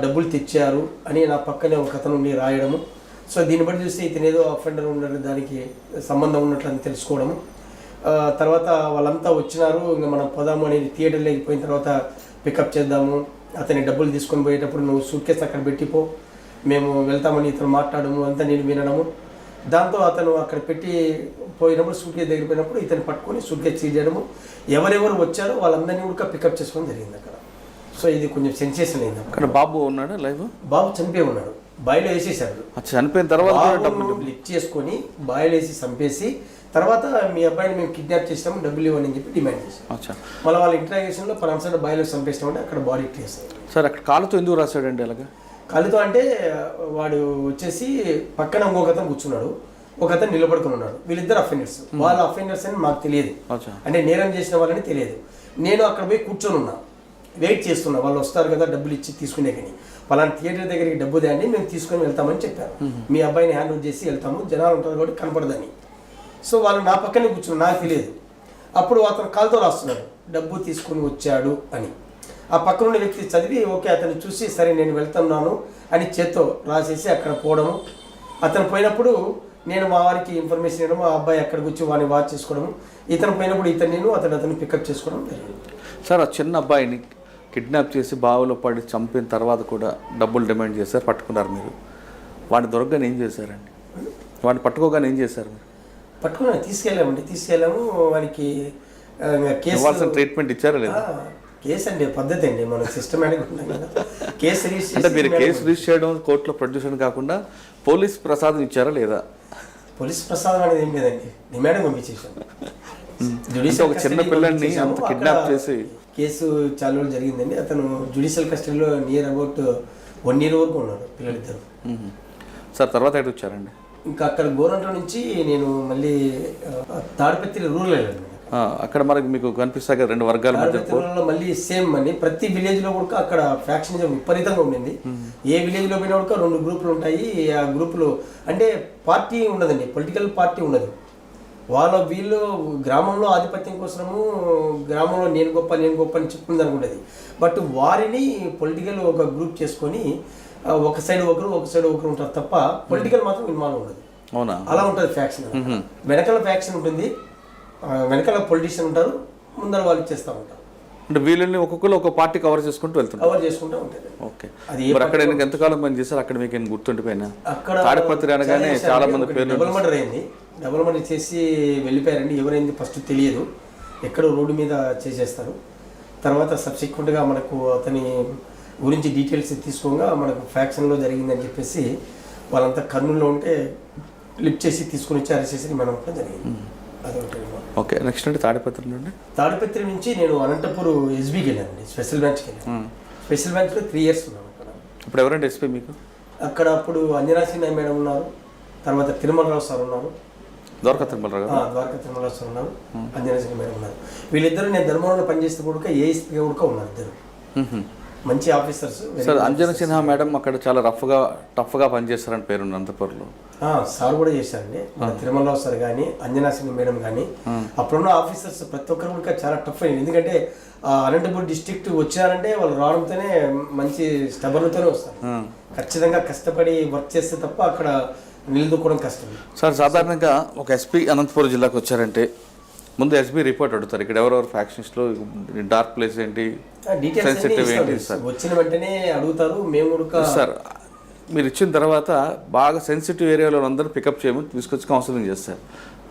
డబ్బులు తెచ్చారు అని నా పక్కనే ఒక అతను ఉండి రాయడము. సో దీన్ని బట్టి చూస్తే ఇతను ఏదో అఫెండర్ ఉన్నట్టు దానికి సంబంధం ఉన్నట్లని తెలుసుకోవడము. తర్వాత వాళ్ళంతా వచ్చినారు, ఇంకా మనం పోదాము అని థియేటర్లోకి పోయిన తర్వాత పికప్ చేద్దాము, అతని డబ్బులు తీసుకొని పోయేటప్పుడు నువ్వు సూట్ కేసు అక్కడ పెట్టిపో మేము వెళ్తామని ఇతను మాట్లాడము అంతా నేను వినడము. దాంతో అతను అక్కడ పెట్టి పోయినప్పుడు సూట్ కేసు దగ్గర పోయినప్పుడు ఇతను పట్టుకొని సూట్ కేసు సీజ్ చేయడము, ఎవరెవరు వచ్చారో వాళ్ళందరినీ కూడా పికప్ చేసుకోవడం జరిగింది అక్కడ. సో ఇది కొంచెం సెన్సేషన్ అయింది. అక్కడ బాబు ఉన్నాడు లైవ్? బాబు చనిపోయి ఉన్నాడు, బాయిలో వేసేసాడు. చనిపోయిన తర్వాత లిఫ్ట్ చేసుకొని బాయిలో వేసి చంపేసి తర్వాత మీ అబ్బాయిని మేము కిడ్నాప్ చేస్తాము డబ్బులు ఇవ్వని అని చెప్పి డిమాండ్ చేస్తాం. మళ్ళీ వాళ్ళ ఇంట్రాగేషన్లో పలానా బాయిలో చంపేస్తామంటే అక్కడ బాడీ ట్రేస్. సార్ అక్కడ కాలుతో ఎందుకు రాశాడండి అలాగా? కాలుతో అంటే వాడు వచ్చేసి పక్కన ఇంకొక అతను కూర్చున్నాడు, ఒక అతను నిలబడుకుని ఉన్నాడు. వీళ్ళిద్దరు అఫెండర్స్, వాళ్ళ అఫెండర్స్ అని మాకు తెలియదు, అంటే నేరం చేసిన వాళ్ళని తెలియదు. నేను అక్కడ పోయి కూర్చొని ఉన్నా, వెయిట్ చేస్తున్నా, వాళ్ళు వస్తారు కదా డబ్బులు ఇచ్చి తీసుకునే కానీ. పలానా థియేటర్ దగ్గరికి డబ్బు దాన్ని మేము తీసుకొని వెళ్తామని చెప్పారు. మీ అబ్బాయిని హ్యాండ్ ఓవర్ చేసి వెళ్తాము, జనాలు ఉంటారు కాబట్టి కనపడదని. సో వాళ్ళు నా పక్కనే కూర్చున్నారు, నాకు తెలియదు. అప్పుడు అతను కాలుతో రాస్తున్నాడు డబ్బు తీసుకొని వచ్చాడు అని. ఆ పక్కన ఉన్న వ్యక్తి చదివి ఓకే అతను చూసి సరే నేను వెళ్తున్నాను అని చేత్తో రాసేసి అక్కడ పోవడము. అతను పోయినప్పుడు నేను మా వారికి ఇన్ఫర్మేషన్ ఇవ్వడం, ఆ అబ్బాయి అక్కడికి వచ్చి వాడిని వాచ్ చేసుకోవడం, ఇతను పోయినప్పుడు నేను అతను పికప్ చేసుకోవడం జరిగింది. సార్ ఆ చిన్న అబ్బాయిని కిడ్నాప్ చేసి బావిలో పడి చంపిన తర్వాత కూడా డబ్బులు డిమాండ్ చేశారు, పట్టుకున్నారు మీరు. వాడిని దొరకగానే ఏం చేశారండి? వాడిని పట్టుకోగానే ఏం చేశారు మీరు? పట్టుకుని తీసుకెళ్ళాము, వానికి కేసు ఇవ్వాల్సిన ట్రీట్మెంట్ ఇచ్చారా లేదా? కేసు అండి పద్ధతి అండి, మన సిస్టమేటిక్ ఉంటాం కదా. కేసు అంటే మీరు కేసు రిజిస్టర్ చేయడం, కోర్టులో ప్రొడ్యూస్ చేయడం కాకుండా పోలీస్ ప్రసాదం ఇచ్చారా లేదా? పోలీస్ ప్రసాదం అనేది ఏం లేదండి, డిమాండ్ పంపించేసాం. ఒక చిన్న పిల్లల్ని అంత కిడ్నాప్ చేసి కేసు చాలా రోజులు జరిగిందండి. అతను జ్యుడిషియల్ కస్టడీలో నియర్ అబౌట్ 1 year వరకు ఉన్నారు పిల్లలిద్దరు. సార్ తర్వాత ఎటు వచ్చారండి? ఇంకా అక్కడ గోరంట్ల నుంచి నేను మళ్ళీ తాడిపత్రి రూరల్ వెళ్ళాను. అక్కడ మనకి మీకు కనిపిస్తాయి కదా 2 వర్గాల మధ్య. మళ్ళీ సేమ్ అని ప్రతి విలేజ్ లో కూడా అక్కడ ఫ్యాక్షనిజం విపరీతంగా ఉండింది. ఏ విలేజ్ లో పోయినా కూడా 2 గ్రూపులు ఉంటాయి. ఆ గ్రూపులు అంటే పార్టీ ఉండదండి, పొలిటికల్ పార్టీ ఉండదు. వీళ్ళు గ్రామంలో ఆధిపత్యం కోసము గ్రామంలో నేను గొప్ప అని చెప్పుకుంది అనుకుంటుంది. బట్ వారిని పొలిటికల్ ఒక గ్రూప్ చేసుకొని ఒక సైడ్ ఒకరు ఉంటారు తప్ప పొలిటికల్ మాత్రం ఇన్వాల్వ్ ఉండదు. అవునా? అలా ఉంటుంది ఫ్యాక్షన్. వెనకాల ఫ్యాక్షన్ ఉంటుంది, వెనకాల పొలిటీషియన్ ఉంటారు, ముందర వాళ్ళు చేస్తూ ఉంటారు. అంటే వీళ్ళని ఒక్కొక్కరు ఒక పార్టీ కవర్ చేసుకుంటూ వెళ్తుంటారు. కవర్ చేసుకుంటూ ఉంటుంది. ఓకే. మరి అక్కడ ఎంతకాలం పని చేశారు? అక్కడ మీకు గుర్తుండిపోయినా? అక్కడ తాడిపత్రి అనగానే చాలా మంది పేర్లు. డబుల్ మర్డర్ అయింది. డబుల్ మర్డర్ చేసి వెళ్ళిపోయారండి. ఎవరైంది ఫస్ట్ తెలియదు, ఎక్కడో రోడ్డు మీద చేసేస్తారు. తర్వాత సబ్సిక్వెంట్గా మనకు అతని గురించి డీటెయిల్స్ తీసుకోగా మనకు ఫ్యాక్షన్లో జరిగిందని చెప్పేసి వాళ్ళంతా కర్నూలులో ఉంటే లిఫ్ట్ చేసి తీసుకుని వచ్చి అరెస్ట్ చేసి మనం జరిగింది. అదొకటి. ఓకే. నెక్స్ట్ అంటే తాడిపత్రి నుంచి నేను అనంతపూర్ ఎస్బీకి వెళ్ళానండి, స్పెషల్ బ్రాంచ్కి వెళ్ళాను. స్పెషల్ బ్రాంచ్లో 3 years ఉన్నాను అక్కడ. ఇప్పుడు ఎవరంటే ఎస్పీ మీకు అక్కడ? అప్పుడు అంజనా సిన్హా మేడం ఉన్నారు, తర్వాత తిరుమలరావు సార్ ఉన్నారు, ద్వారకా తిరుమలరావు సార్ ఉన్నారు, అంజనా సిన్హా మేడం ఉన్నారు. వీళ్ళిద్దరు నేను ధర్మవరంలో పనిచేస్తే కూడా ఏఎస్పీగా కూడా ఉన్నారు. ఇద్దరు మంచి officers. Sir Anjana Sinha madam అక్కడ చాలా టఫ్గా పనిచేస్తారని పేరు అనంతపూర్లో. సార్ కూడా చేశారండి, మన తిరుమలరావు సార్ కానీ అంజనా సిన్హా మేడం కానీ. అప్పుడున్న ఆఫీసర్స్ ప్రతి ఒక్కరు కూడా చాలా టఫ్ అయింది. ఎందుకంటే అనంతపూర్ డిస్ట్రిక్ట్ వచ్చారంటే వాళ్ళు రావడంతోనే మంచి స్టబర్లతోనే వస్తారు. ఖచ్చితంగా కష్టపడి వర్క్ చేస్తే తప్ప అక్కడ నిలదొక్కడం కష్టం. సార్ సాధారణంగా ఒక ఎస్పీ అనంతపురం జిల్లాకు వచ్చారంటే ముందు ఎస్పీ రిపోర్ట్ అడుగుతారు. ఇక్కడ ఎవరెవరు ఫ్యాక్షన్స్లో డార్క్ ప్లేస్ ఏంటి, సెన్సిటివ్ ఏంటి సార్ వచ్చిన వెంటనే అడుగుతారు. మేము కూడా సార్ మీరు ఇచ్చిన తర్వాత బాగా సెన్సిటివ్ ఏరియాలో అందరూ పికప్ చేయమని తీసుకొచ్చి కౌన్సిలింగ్ చేస్తారు.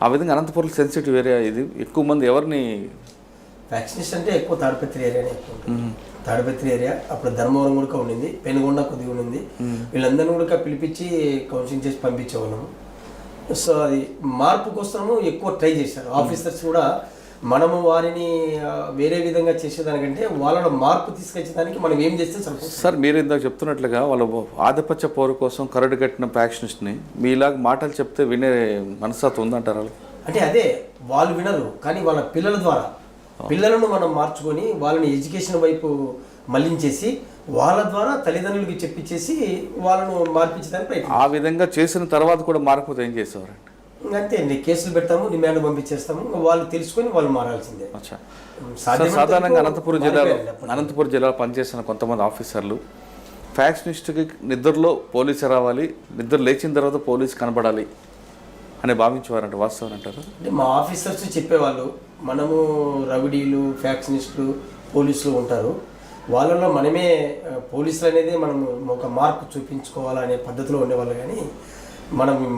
ఆ విధంగా అనంతపురం సెన్సిటివ్ ఏరియా ఇది. ఎక్కువ మంది ఎవరిని ఫ్యాక్షనిస్ట్ అంటే ఎక్కువ తాడిపత్రి ఏరియానే ఎక్కువ ఉంటుంది. తాడిపత్రి ఏరియా అప్పుడు ధర్మవరం కూడా ఉండింది, పెనుగొండ కొద్దిగా ఉండింది. వీళ్ళందరినీ కూడా పిలిపించి కౌన్సిలింగ్ చేసి పంపించేవాళ్ళము. సో అది మార్పు కోసము ఎక్కువ ట్రై చేశారు ఆఫీసర్స్ కూడా. మనము వారిని వేరే విధంగా చేసేదానికంటే వాళ్ళలో మార్పు తీసుకొచ్చేదానికి మనం ఏం చేస్తే సరిపోతుంది. సార్ మీరు ఇందాక చెప్తున్నట్లుగా వాళ్ళ ఆధిపత్య పౌరు కోసం కరడు కట్టిన ఫ్యాక్షనిస్ట్ని మీలాగ మాటలు చెప్తే వినే మనస్తత్వం ఉందంటారా? అంటే అదే వాళ్ళు వినరు, కానీ వాళ్ళ పిల్లల ద్వారా పిల్లలను మనం మార్చుకొని వాళ్ళని ఎడ్యుకేషన్ వైపు మళ్లించేసి వాళ్ళ ద్వారా తల్లిదండ్రులకి చెప్పించేసి వాళ్ళను మార్పించడానికి ప్రయత్నం. ఆ విధంగా చేసిన తర్వాత కూడా మారకపోతే ఏం చేసేవారండి? అంతే అండి, కేసులు పెడతాము, డిమాండ్ పంపించేస్తాము, వాళ్ళు తెలుసుకొని వాళ్ళు మారాల్సిందే. సాధారణంగా అనంతపురం జిల్లాలో పనిచేసిన కొంతమంది ఆఫీసర్లు ఫ్యాక్షనిస్ట్కి నిద్రలో పోలీసు రావాలి, నిద్ర లేచిన తర్వాత పోలీసు కనబడాలి అని భావించేవారంట. వాస్తవం అంటారు? అంటే మా ఆఫీసర్స్ చెప్పేవాళ్ళు, మనము రౌడీలు, ఫ్యాక్షనిస్టులు, పోలీసులు ఉంటారు, వాళ్ళలో మనమే పోలీసులు అనేది మనం ఒక మార్పు చూపించుకోవాలనే పద్ధతిలో ఉండేవాళ్ళు. కానీ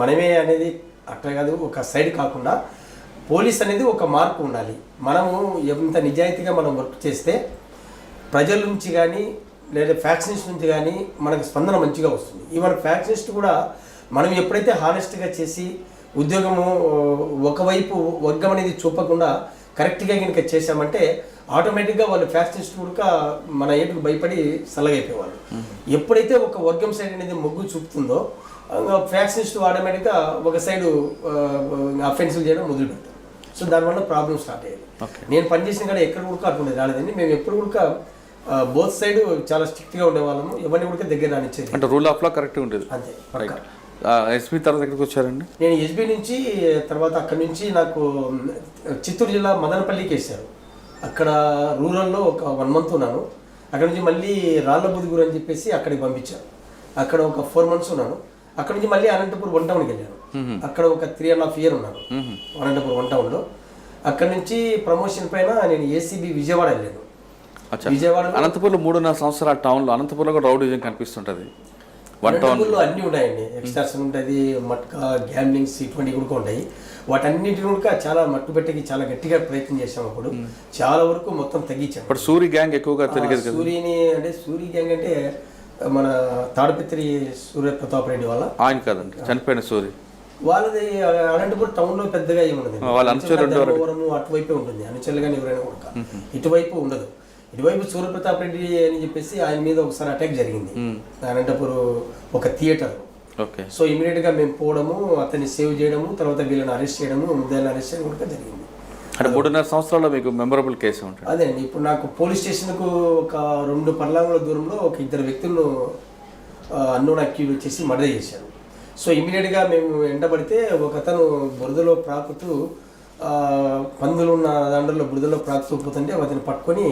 మనమే అనేది అట్లా కాదు, ఒక సైడ్ కాకుండా పోలీస్ అనేది ఒక మార్పు ఉండాలి. మనము ఎంత నిజాయితీగా మనం వర్క్ చేస్తే ప్రజల నుంచి కానీ లేదా ఫ్యాక్షనిస్ట్ నుంచి కానీ మనకు స్పందన మంచిగా వస్తుంది. ఈవెన్ ఫ్యాక్షనిస్ట్ కూడా మనం ఎప్పుడైతే హానెస్ట్గా చేసి ఉద్యోగము ఒకవైపు వర్గం అనేది చూపకుండా కరెక్ట్గా కనుక చేసామంటే ఆటోమేటిక్గా వాళ్ళు ఫ్యాక్షనిస్ట్ కూడా మన ఏటుకు భయపడి సలగైపోయేవాళ్ళు. ఎప్పుడైతే ఒక వర్గం సైడ్ అనేది మొగ్గు చూపుతుందో ఫ్యాక్షనిస్ట్ ఆటోమేటిక్గా ఒక సైడు అఫెన్సివ్ చేయడం మొదలు పెడతారు. సో దానివల్ల ప్రాబ్లం స్టార్ట్ అయ్యేది. నేను పనిచేసిన కానీ ఎక్కడ కూడా అటువంటి రాలేదండి. మేము ఎప్పుడు కూడా బోత్ సైడ్ చాలా స్ట్రిక్ట్గా ఉండేవాళ్ళము, ఎవరిని కూడా దగ్గర రానిచ్చేది. అంటే రూల్ ఆఫ్ లా కరెక్ట్గా ఉండేది. అంతే. ఎస్బీ తర్వాత ఎక్కడికి వచ్చారండి? నేను ఎస్బీ నుంచి తర్వాత అక్కడి నుంచి నాకు చిత్తూరు జిల్లా మదనపల్లికి వేశారు. అక్కడ రూరల్లో ఒక 1 month ఉన్నాను. అక్కడ నుంచి మళ్ళీ రాళ్ళబుదుగురు అని చెప్పేసి అక్కడికి పంపించారు. అక్కడ ఒక 4 months ఉన్నాను. అక్కడ నుంచి మళ్ళీ అనంతపూర్ 1 townకి వెళ్ళాను. అక్కడ ఒక 3.5 years ఉన్నాను అనంతపూర్ 1 townలో. అక్కడ నుంచి ప్రమోషన్ పైన నేను ఏసీబీ విజయవాడ వెళ్ళాను. విజయవాడ అనంతపూర్లో 3.5 సంవత్సరాల టౌన్లో అనంతపూర్లో కూడా రౌడీజం కనిపిస్తుంటుంది. అనంతపూర్లో అన్నీ ఉన్నాయండి. ఎక్స్టార్షన్ ఉంటుంది, మట్కా, గ్యాంబ్లింగ్స్ ఇటువంటివి కూడా ఉంటాయి. వాటన్నిటిని కూడా చాలా మట్టుబెట్టకి చాలా గట్టిగా ప్రయత్నం చేసాం. అప్పుడు చాలా వరకు మొత్తం తగ్గించాం. ఇప్పుడు సూరి గ్యాంగ్ ఎక్కువగా తిరిగేది కదా. సూర్యని అంటే సూరి గ్యాంగ్ అంటే మన తాడిపత్రి సూర్య ప్రతాప్ రెడ్డి వాళ్ళ ఆయన కాదండి, చనిపోయిన సూరి వాళ్ళది అనంతపురం టౌన్ లో పెద్దగా ఏముండదు. అటువైపే ఉంటుంది అనుచరులు కానీ ఎవరైనా కూడా, ఇటువైపు ఉండదు. ఇటువైపు సూర్యప్రతాప్ రెడ్డి అని చెప్పేసి ఆయన మీద ఒకసారి అటాక్ జరిగింది అనంతపురం ఒక థియేటర్. ఓకే. సో ఇమీడియట్ గా మేము పోవడము, అతన్ని సేవ్ చేయడము, తర్వాత వీళ్ళని అరెస్ట్ చేయడము, ముద్దాయిని అరెస్ట్ చేయడం కూడా జరిగింది. అంటే 3.5 సంవత్సరాల్లో మీకు మెమరబుల్ కేసు ఉంటుంది. అదే అండి. ఇప్పుడు నాకు పోలీస్ స్టేషన్కు ఒక 2 పర్లాంగుల దూరంలో ఒక 2 వ్యక్తులను అన్నోన్ అక్యూజ్ వచ్చేసి మర్డర్ చేశారు. సో ఇమీడియట్గా మేము ఎండబడితే ఒక అతను బురదలో ప్రాకుతూ పందులు ఉన్న దాంట్లో బురదలో ప్రాకుతూ పోతుంటే అతను పట్టుకొని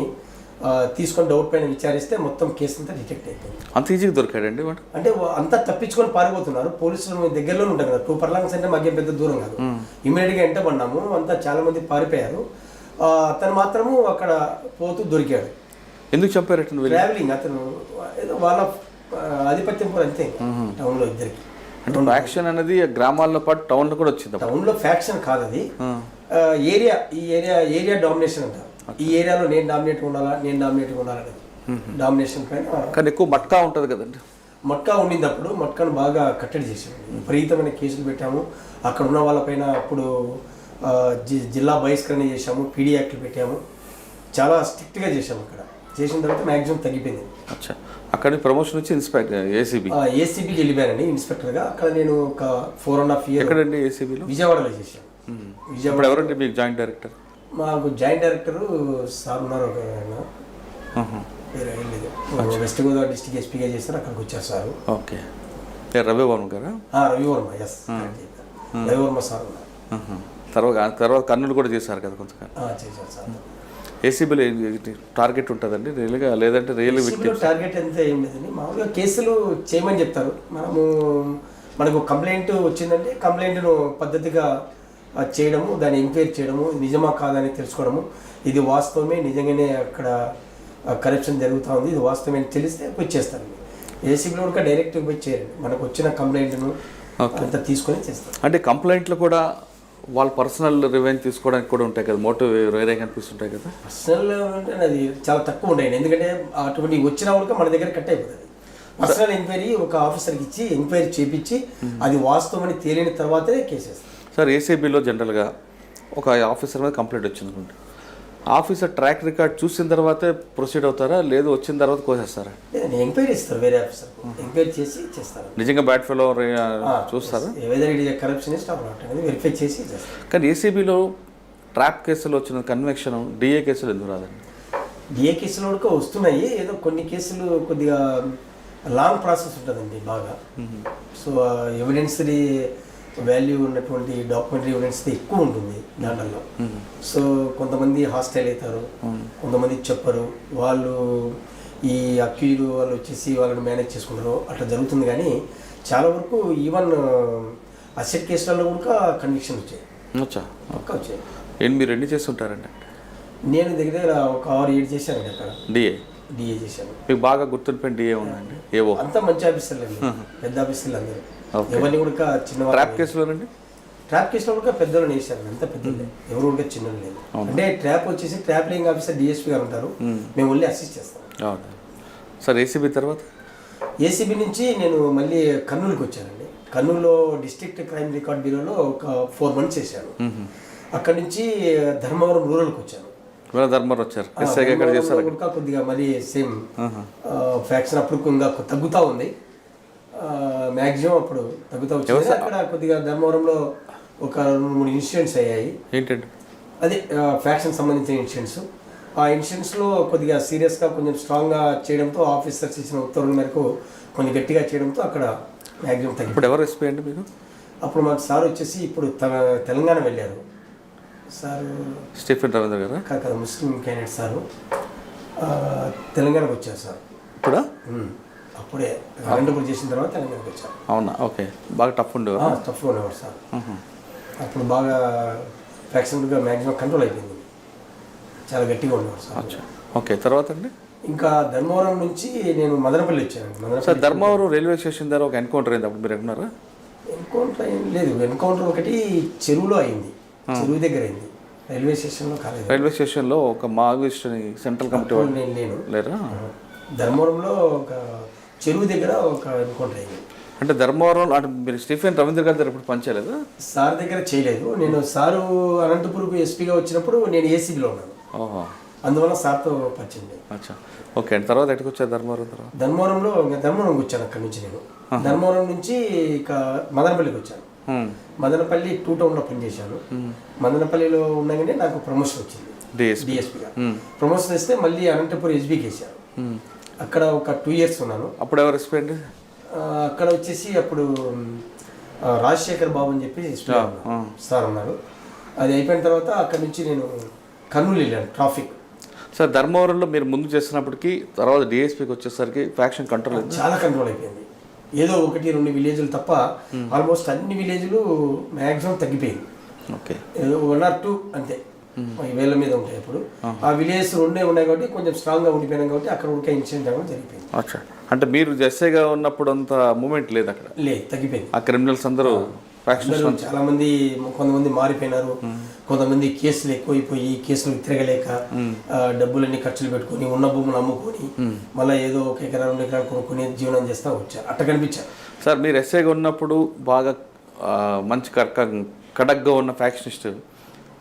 తీసుకొని డౌట్ పైన విచారిస్తే మొత్తం కేసు అంతా డిటెక్ట్ అయిపోయింది. అంత ఈజీగా దొరికాడండి అంటే అంతా తప్పించుకొని పారిపోతున్నారు. పోలీసులు దగ్గరలోనే ఉంటారు కదా, 2 పర్లాంగ్స్ అంటే మాకేం పెద్ద దూరం కాదు. ఇమీడియట్గా ఎంటబడినాము, అంతా చాలా మంది పారిపోయారు. అతను మాత్రము అక్కడ పోతూ దొరికాడు. ఎందుకు చంపారు? ట్రావెలింగ్ అతను ఏదో వాళ్ళ ఆధిపత్యం కూడా అంతే టౌన్లో ఇద్దరికి. అంటే ఫ్యాక్షన్ అనేది గ్రామాల్లో పాటు టౌన్లో కూడా వచ్చింది. టౌన్లో ఫ్యాక్షన్ కాదు అది, ఏరియా. ఈ ఏరియా డామినేషన్ అంటారు. ఈ ఏరియాలో నేను డామినేట్గా ఉండాలనేది డామినేషన్ పైన. కానీ ఎక్కువ మట్కా ఉంటుంది కదండి. మట్కా ఉండినప్పుడు మట్కాను బాగా కట్టడి చేసాము, విపరీతమైన కేసులు పెట్టాము. అక్కడ ఉన్న వాళ్ళపైన అప్పుడు జిల్లా బహిష్కరణ చేశాము, పీడీ యాక్ట్లు పెట్టాము, చాలా స్ట్రిక్ట్గా చేసాము. అక్కడ చేసిన తర్వాత మ్యాక్సిమం తగ్గిపోయింది. అచ్చా. అక్కడ ప్రమోషన్ వచ్చి ఇన్స్పెక్టర్ ఏసీబీకి వెళ్ళిపోయానండి ఇన్స్పెక్టర్గా. అక్కడ నేను ఒక 4.5 years. ఎక్కడండి? ఏసీబీలో విజయవాడలో చేశాను. విజయవాడ. ఎవరండి మీకు జాయింట్ డైరెక్టర్? మాకు జాయింట్ డైరెక్టర్ సార్ ఉన్నారు, ఒక వేరే ఏం లేదు. వెస్ట్ గోదావరి డిస్ట్రిక్ట్ ఎస్పీగా చేస్తారు, అక్కడికి వచ్చారు సార్. ఓకే. రవివర్మ గారా? రవివర్మ, ఎస్, రవివర్మ సార్ ఉన్నారు. తర్వాత కర్నూలు కూడా చేశారు కదా కొంతకాలం. చేశారు సార్. ఏసీబీలో టార్గెట్ ఉంటుందండి రియల్గా, లేదంటే రియల్ టార్గెట్ ఎంత ఏం లేదండి. మామూలుగా కేసులు చేయమని చెప్తారు. మనకు కంప్లైంట్ వచ్చిందంటే కంప్లైంట్ను పద్ధతిగా చేయడము, దాన్ని ఎంక్వైరీ చేయడము, నిజమా కాదని తెలుసుకోవడము, ఇది వాస్తవమే, నిజంగానే అక్కడ కరప్షన్ జరుగుతూ ఉంది, ఇది వాస్తవమే అని తెలిస్తే పోయి చేస్తారండి. ఏసీబీలో కూడా డైరెక్ట్గా పోయి చేయరండి, మనకు వచ్చిన కంప్లైంట్ను అంతా తీసుకొని చేస్తారు. అంటే కంప్లైంట్లు కూడా వాళ్ళ పర్సనల్ రివెంజ్ తీసుకోవడానికి కూడా ఉంటాయి కదా, మోటివ్ వేరే కనిపిస్తుంటాయి కదా. పర్సనల్ అంటే అది చాలా తక్కువ ఉంటాయండి, ఎందుకంటే అటువంటి వచ్చిన వరకు మన దగ్గర కట్ అయిపోతుంది. పర్సనల్ ఎంక్వైరీ ఒక ఆఫీసర్కి ఇచ్చి ఎంక్వైరీ చేపించి అది వాస్తవం అని తేలిన తర్వాతే కేసేస్తారు. సార్, ఏసీబీలో జనరల్గా ఒక ఆఫీసర్ మీద కంప్లైంట్ వచ్చింది అనుకుంటే ఆఫీసర్ ట్రాక్ రికార్డ్ చూసిన తర్వాతే ప్రొసీడ్ అవుతారా, లేదు వచ్చిన తర్వాత కోసేస్తారా? ఎంక్వైరీ ఇస్తారు, వేరే ఆఫీసర్ ఎంక్వైరీ చేసి చేస్తారు. నిజంగా బ్యాడ్ ఫెలో చూస్తారా? కరప్షనిస్ట్ అనేది వెరిఫై చేసి చేస్తారు. కానీ ఏసీబీలో ట్రాప్ కేసులో వచ్చిన కన్వెక్షన్ డిఏ కేసులు ఎందుకు రాదండి? డిఏ కేసులు కూడా వస్తున్నాయి, ఏదో కొన్ని కేసులు కొద్దిగా లాంగ్ ప్రాసెస్ ఉంటుందండి బాగా. సో ఎవిడెన్స్ వాల్యూ ఉన్నటువంటి డాక్యుమెంటరీ ఎవిడెన్స్ ఎక్కువ ఉంటుంది దాంట్లో. సో కొంతమంది హాస్టైల్ అవుతారు, కొంతమంది చెప్పరు, వాళ్ళు ఈ అక్యూజ్ వాళ్ళు వచ్చేసి వాళ్ళని మేనేజ్ చేసుకుంటారు, అట్లా జరుగుతుంది. కానీ చాలా వరకు ఈవెన్ అసెట్ కేసులలో కూడా కన్విక్షన్ వచ్చాయి. వచ్చాయి. ఏంటి మీరు ఎన్ని చేస్తుంటారండి? నేను దగ్గర ఒక 6-7 చేశానండి అక్కడ. డిఏ చేశాను. మీకు బాగా గుర్తుండిపోయిన డిఏ ఉందండి? ఏవో అంతా మంచి ఆఫీసర్లు అండి, పెద్ద ఆఫీసర్లు అందరూ. ఎవరిని కూడా చిన్న ట్రాప్ కేసులోనండి, ట్రాప్ కేసులో కూడా పెద్దలను వేసారు, అంత పెద్దలే, ఎవరు కూడా చిన్నలు లేదు. అంటే ట్రాప్ వచ్చేసి ట్రాప్లింగ్ ఆఫీసర్ డిఎస్పీ గారు ఉంటారు, మేము వెళ్ళి అసిస్ట్ చేస్తాం. సార్, ఏసీబీ తర్వాత ఏసీబీ నుంచి నేను మళ్ళీ కర్నూలుకి వచ్చానండి. కర్నూలులో డిస్ట్రిక్ట్ క్రైమ్ రికార్డ్ బ్యూరోలో ఒక 4 months చేశాను. అక్కడి నుంచి ధర్మవరం రూరల్కి వచ్చాను. ధర్మవరం వచ్చారు, ఎక్కడ చేస్తారు? కొద్దిగా మరి సేమ్ ఫ్యాక్షన్ అప్పుడు ఇంకా తగ్గుతూ ఉంది, మ్యాక్సిమం అప్పుడు తగ్గుతూ వచ్చింది. అక్కడ కొద్దిగా ధర్మవరంలో ఒక 2-3 ఇన్సిడెంట్స్ అయ్యాయి. ఏంటండి అదే ఫ్యాక్షన్ సంబంధించిన ఇన్సిడెంట్స్. ఆ ఇన్సిడెంట్స్లో కొద్దిగా సీరియస్గా కొంచెం స్ట్రాంగ్గా చేయడంతో, ఆఫీసర్స్ ఇచ్చిన ఉత్తర్వుల మేరకు కొంచెం గట్టిగా చేయడంతో అక్కడ మ్యాక్సిమం తగ్గి. ఇప్పుడు ఎవరు ఎస్పీ అండి మీకు? అప్పుడు మాకు సార్ వచ్చేసి ఇప్పుడు తెలంగాణ వెళ్ళారు సార్, స్టీఫెన్ రవీంద్ర గారు కదా, ముస్లిం క్యాండిడేట్ సారు తెలంగాణకు వచ్చారు సార్. ఇప్పుడు అప్పుడే అనంతపురం చేసిన తర్వాత తెలంగాణకు వచ్చారు. అవునా? ఓకే. బాగా టఫ్ ఉండేవారు? టఫ్గా ఉండేవారు సార్. అప్పుడు బాగా ఫ్యాక్షన్గా మ్యాక్సిమం కంట్రోల్ అయిపోయింది, చాలా గట్టిగా ఉండేవారు సార్. ఓకే. తర్వాత అండి ఇంకా ధర్మవరం నుంచి నేను మదనపల్లి వచ్చాను. సార్, ధర్మవరం రైల్వే స్టేషన్ దగ్గర ఒక ఎన్కౌంటర్ అయింది, అప్పుడు మీరు ఎక్కడున్నారా? ఎన్కౌంటర్ ఏం లేదు. ఎన్కౌంటర్ ఒకటి చెరువులో అయింది, చెరువు దగ్గర అయింది, రైల్వే స్టేషన్లో కాలేదు. రైల్వే స్టేషన్లో ఒక మావోయిస్ట్ సెంట్రల్ కమిటీ వాళ్ళు నేను లేను. లేరా? ధర్మవరంలో ఒక చెరువు దగ్గర ఒక ఎన్కౌంటర్ అయింది. అంటే ధర్మవరం అంటే మీరు స్టీఫెన్ రవీంద్ర గారి దగ్గర ఎప్పుడు పనిచేయలేదా? సార్ దగ్గర చేయలేదు. నేను సారు అనంతపురం ఎస్పీగా వచ్చినప్పుడు నేను ఏసీబీలో ఉన్నాను. ఓహో, అందువల్ల సార్తో పరిచయం లేదు. అచ్చా, ఓకే అండి. తర్వాత ఎక్కడికి వచ్చారు ధర్మవరం తర్వాత? ధర్మవరంలో ఇంకా ధర్మవరంకి వచ్చాను. అక్కడి నుంచి నేను ధర్మవరం నుంచి ఇక మదనపల్లికి వచ్చాను. మదనపల్లి 2 టౌన్లో పనిచేశాను. మదనపల్లిలో ఉండగానే నాకు ప్రమోషన్ వచ్చింది డిఎస్పీగా. ప్రమోషన్ ఇస్తే మళ్ళీ అనంతపురం ఎస్బీకి వేశారు. అక్కడ ఒక 2 ఇయర్స్ ఉన్నాను. అప్పుడు ఎవరు ఎక్స్పెండ్? అక్కడ వచ్చేసి అప్పుడు రాజశేఖర్ బాబు అని చెప్పి సార్ ఉన్నారు. అది అయిపోయిన తర్వాత అక్కడ నుంచి నేను కర్నూలు వెళ్ళాను ట్రాఫిక్. సార్ ధర్మవరంలో మీరు ముందు చేస్తున్నప్పటికీ తర్వాత డిఎస్పీకి వచ్చేసరికి ఫ్యాక్షన్ కంట్రోల్ చాలా కంట్రోల్ అయిపోయింది. ఏదో 1-2 విలేజ్లు తప్ప ఆల్మోస్ట్ అన్ని విలేజ్లు మ్యాక్సిమం తగ్గిపోయింది. ఓకే, 1 or 2 అంతే వేల మీద ఉంటాయి. అప్పుడు ఆ విలేజ్ 2 ఉన్నాయి కాబట్టి కొంచెం స్ట్రాంగ్గా ఉండిపోయినాం కాబట్టి అక్కడ ఉంటే ఇన్సిడెంట్ అనేది జరిగిపోయింది. అచ్చా, అంటే మీరు జెస్సేగా ఉన్నప్పుడు అంత మూమెంట్ లేదు అక్కడ? లేదు, తగ్గిపోయింది. ఆ క్రిమినల్స్ అందరూ చాలా మంది, కొంతమంది మారిపోయినారు, కొంతమంది కేసులు ఎక్కువైపోయి కేసులు తిరగలేక డబ్బులన్నీ ఖర్చులు పెట్టుకొని ఉన్న భూములు అమ్ముకొని మళ్ళీ ఏదో 1 ఎకరా 2 ఎకరాలు కొనుక్కొని జీవనం చేస్తూ వచ్చారు. అట్ట కనిపించారు. సార్ మీరు ఎస్ఐగా ఉన్నప్పుడు బాగా మంచి కడక్గా ఉన్న ఫ్యాక్షనిస్ట్